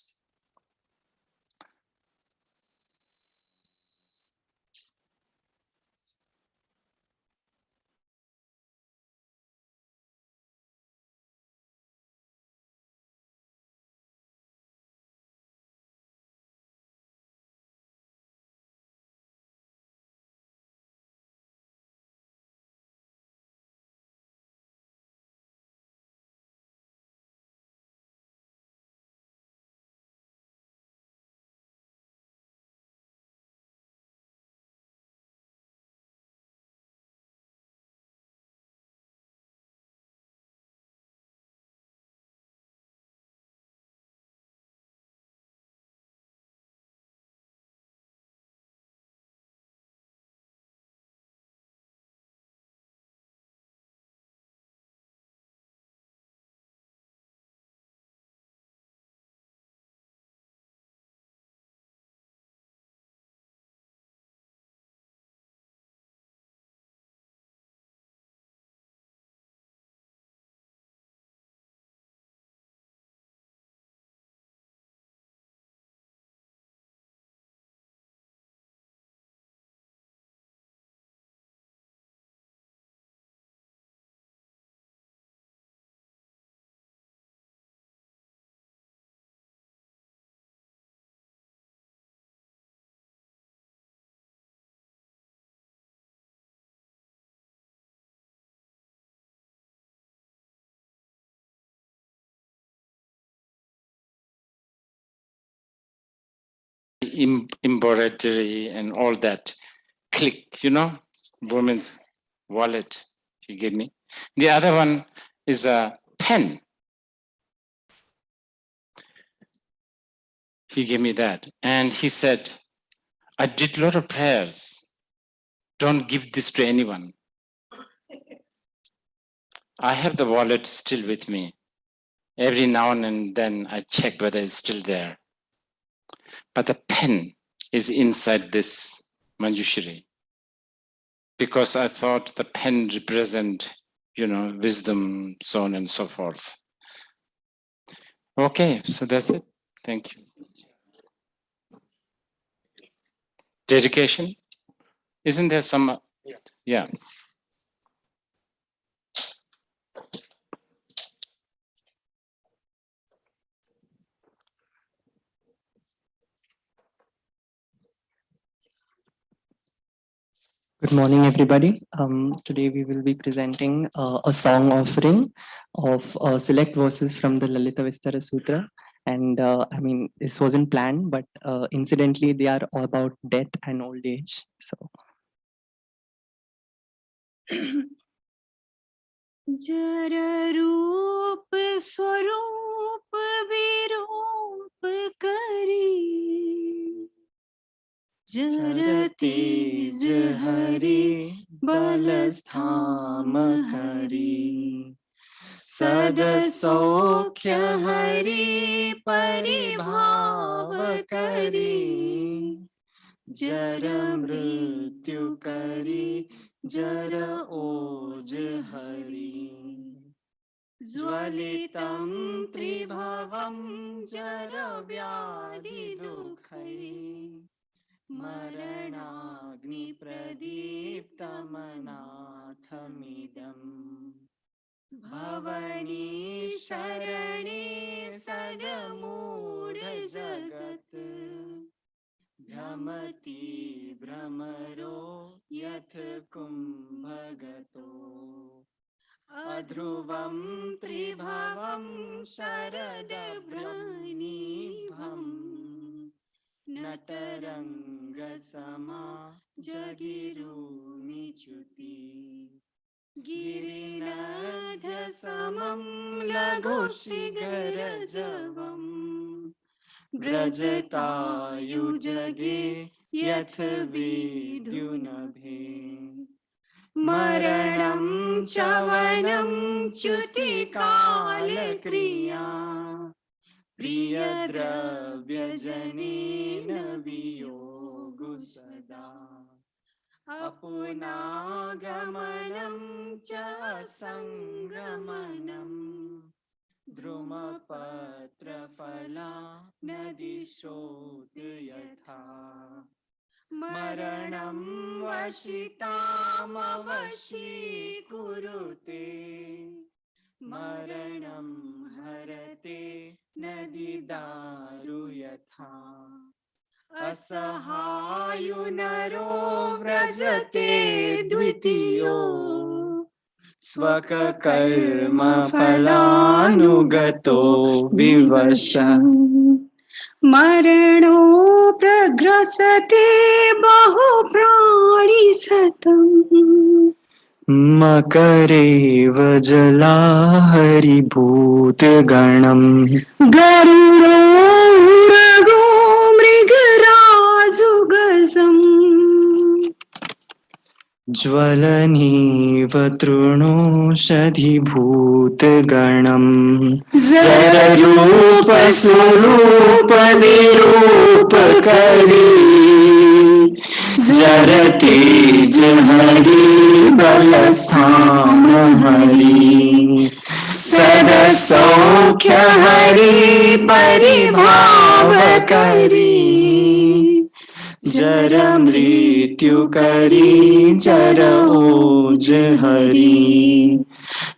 embroidery and all that. Click, woman's wallet he gave me. The other one is a pen. He gave me that. And he said, I did a lot of prayers. Don't give this to anyone. I have the wallet still with me. Every now and then I check whether it's still there. But the pen is inside this Manjushri. Because I thought the pen represent, wisdom, so on and so forth. Okay, so that's it. Thank you. Dedication? Isn't there some? Yeah. Good morning, everybody. Today we will be presenting a song offering of select verses from the Lalita Vistara Sutra. And this wasn't planned, but incidentally, they are all about death and old age. So. Jara roop swaroop viroop kari Jara tej hari balastham hari Sada saukhya hari paribhav kari Jara mrityu kari Jara oj hari Zwalitam tribhavam jara vyadhi dukhai Maranagni pradiptam anathamidam Bhavani sharane sadamudha jagat Bhramati bhramaro yath kumbhagato Adhruvam tribhavam sharada vranibham Nataranga sama jagiru nichuti Girinadha samam laghu sigara javam Brajatayu jage yath vidyunabhe Maranam chavanam chuti kala kriya Priya dravya janena viyogu sada Apunagamanam cha sangamanam Drumapatra phala nadi shrot yatha Maranam vashitam avashi kurute Maranam harate nadi daru yatha Asahayunaro vrajate dvitiyo Svaka karma phalanugato vivasha Marano pragrasate bahu prani satam Makare vajala hari bhut ganam Garudo urago mrigarazu gazam Jwalani vatruno shadhi bhut ganam Zara rupa surupa virupa kari Zara tej hari balastham hari Sada saukhya hari paribhav kari Jara mrityu kari jara oj hari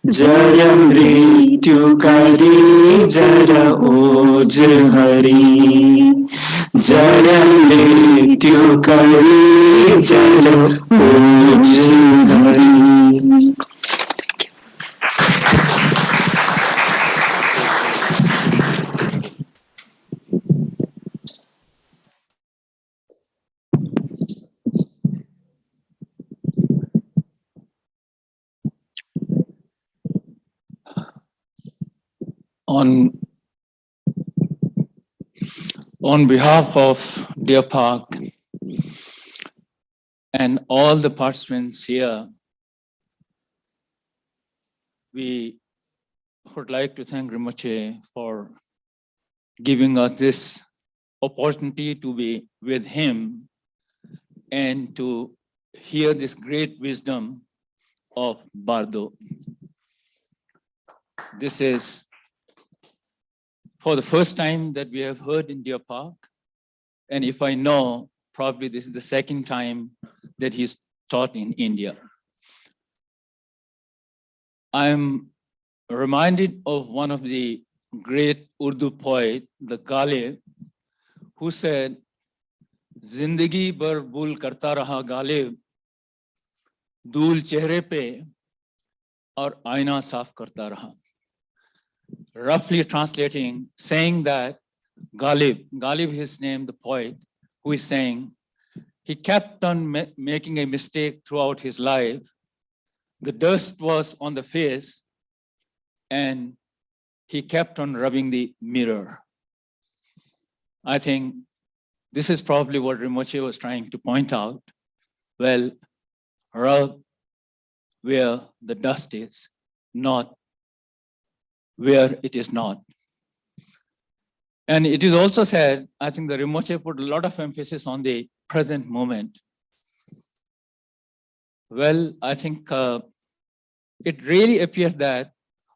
Jara mrityu kari jara oj hari Jara mrityu kari jara oj hari On behalf of Deer Park and all the participants here, we would like to thank Rinpoche for giving us this opportunity to be with him and to hear this great wisdom of Bardo. This is for the first time that we have heard in Deer Park. And if I know, probably this is the second time that he's taught in India. I'm reminded of one of the great Urdu poet, the Ghalib, who said, Zindagi bar bul karta raha Ghalib, धूल चेहरे पे और आईना साफ करता रहा. Roughly translating, saying that Ghalib, his name, the poet, who is saying, he kept on making a mistake throughout his life. The dust was on the face and he kept on rubbing the mirror. I think this is probably what Rinpoche was trying to point out. Well, rub where the dust is, not where it is not. And it is also said, I think the Rinpoche put a lot of emphasis on the present moment. Well, I think it really appears that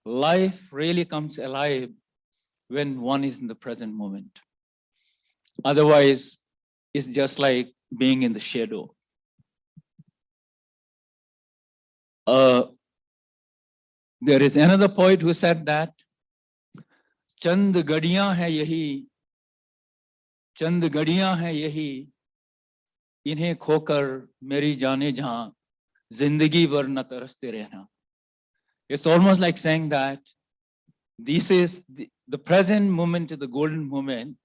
life really comes alive when one is in the present moment. Otherwise, it's just like being in the shadow. There is another poet who said that Chand gadiyan hai yahi, Chand gadiyan hai yahi, inhe khokar meri jaane jahan, zindagi bhar na taraste rehna. It's almost like saying that this is the present moment, the golden moment.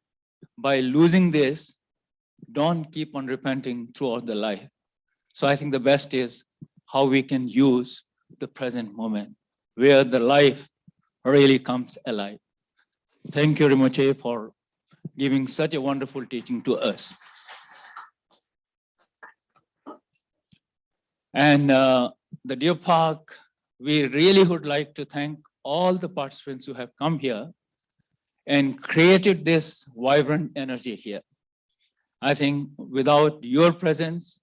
By losing this, don't keep on repenting throughout the life. So I think the best is how we can use the present moment, where the life really comes alive. Thank you, Rinpoche, for giving such a wonderful teaching to us. And the Deer Park, we really would like to thank all the participants who have come here and created this vibrant energy here. I think without your presence,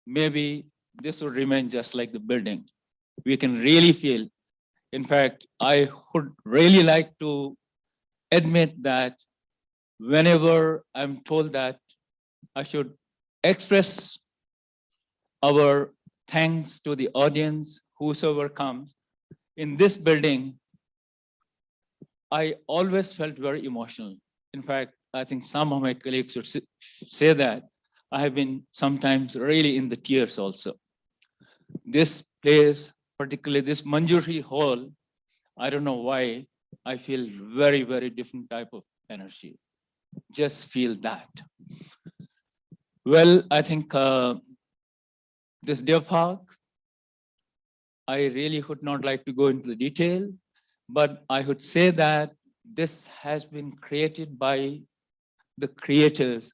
maybe this would remain just like the building. We can really feel. In fact, I would really like to admit that whenever I'm told that I should express our thanks to the audience, whosoever comes, in this building, I always felt very emotional. In fact, I think some of my colleagues would say that I have been sometimes really in the tears also. This place, particularly this Manjushri hall, I don't know why, I feel very, very different type of energy. Just feel that. Well, I think this Deer Park, I really would not like to go into the detail, but I would say that this has been created by the creators,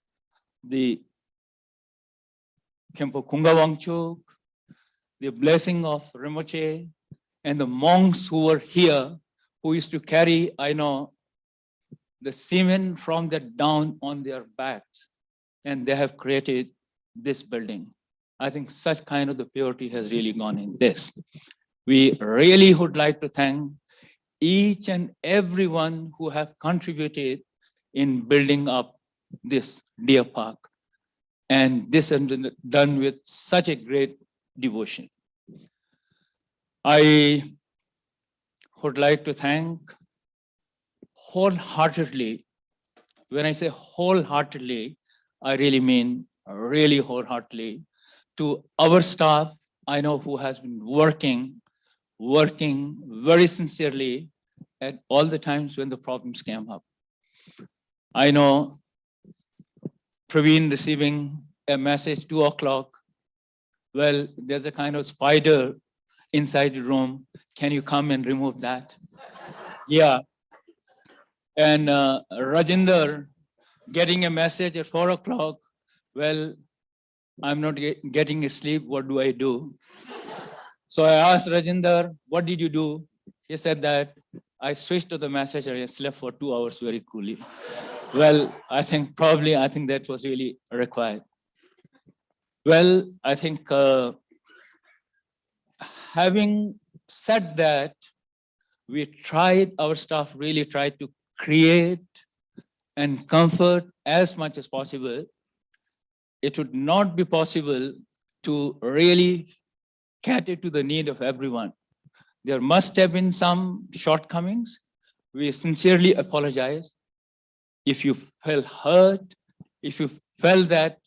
the Khenpo Khunga Wangchuk, the blessing of Rinpoche, and the monks who were here, who used to carry, I know, the semen from that down on their backs, and they have created this building. I think such kind of the purity has really gone in this. We really would like to thank each and everyone who have contributed in building up this Deer Park. And this has been done with such a great devotion. I would like to thank wholeheartedly. When I say wholeheartedly, I really mean really wholeheartedly to our staff, I know who has been working very sincerely at all the times when the problems came up. I know Praveen receiving a message 2 o'clock. Well, there's a kind of spider inside the room. Can you come and remove that? Yeah, And Rajinder getting a message at 4 o'clock. Well, I'm not getting sleep. What do I do? So I asked Rajinder, what did you do? He said that I switched to the message and I slept for 2 hours very coolly. Well, I think that was really required. Well, I think having said that, our staff really tried to create and comfort as much as possible. It would not be possible to really cater to the need of everyone. There must have been some shortcomings. We sincerely apologize. If you felt hurt, if you felt that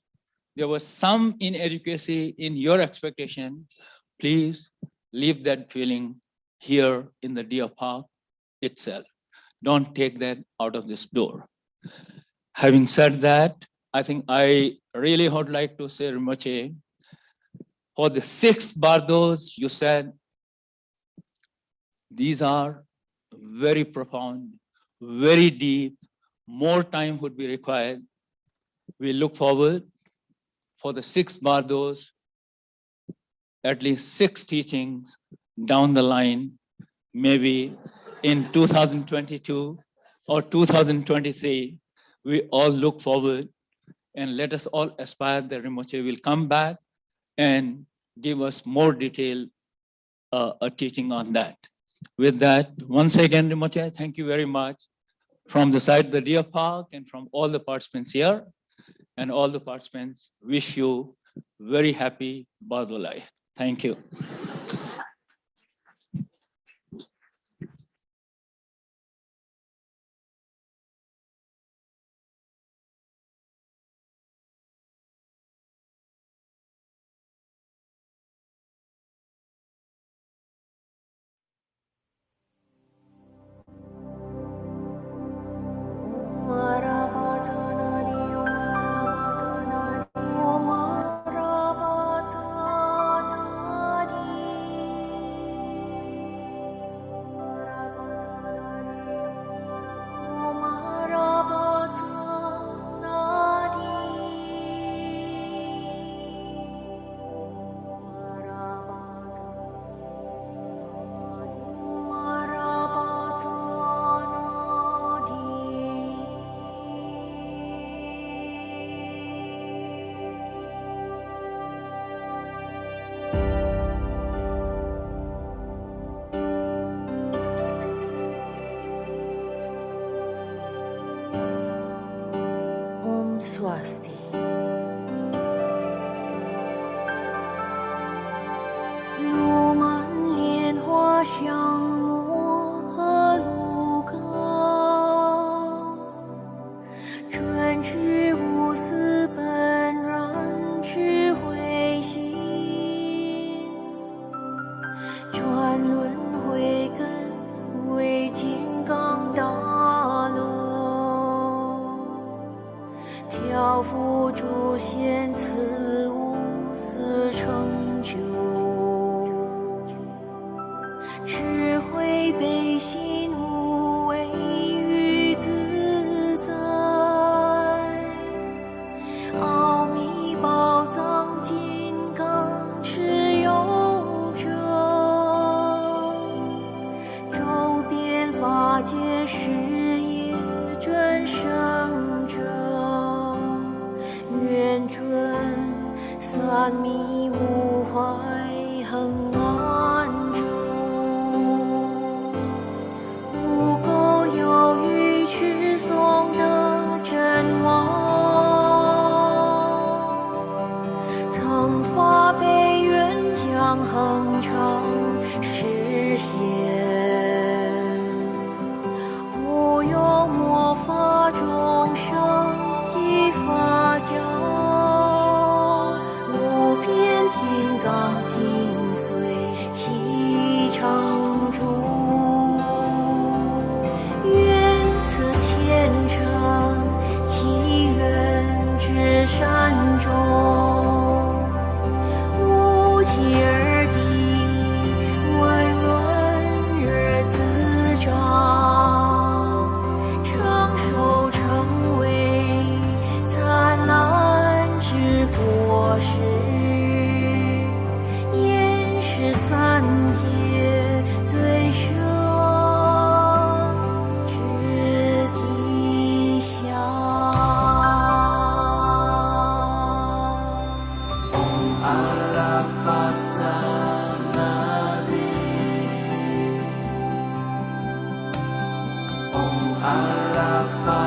there was some inadequacy in your expectation, please leave that feeling here in the Deer Park itself. Don't take that out of this door. Having said that, I think I really would like to say, Rinpoche, for the 6 bardos, you said, these are very profound, very deep, more time would be required. We look forward for the 6 bardos, at least 6 teachings down the line, maybe in 2022 or 2023, we all look forward and let us all aspire that Rinpoche will come back and give us more detailed a teaching on that. With that, once again, Rinpoche, thank you very much from the side of the Deer Park and from all the participants here, and all the participants wish you very happy Bardo life. Thank you. Swasti.路满莲花香墨和路高，专知无私本然智慧心，转轮回根为金刚大罗，调伏诸贤慈无私成就，智慧悲心无为与自在，奥秘宝藏金刚持有者，周遍法界事业转生者，愿准三密无怀恒安住，不垢有余持诵的真王，曾发悲愿将恒常实现，无有末法众生即法教，无边金刚精髓其常住，愿此虔诚祈愿至善终，无期而地温润而滋长，成 Om Arapata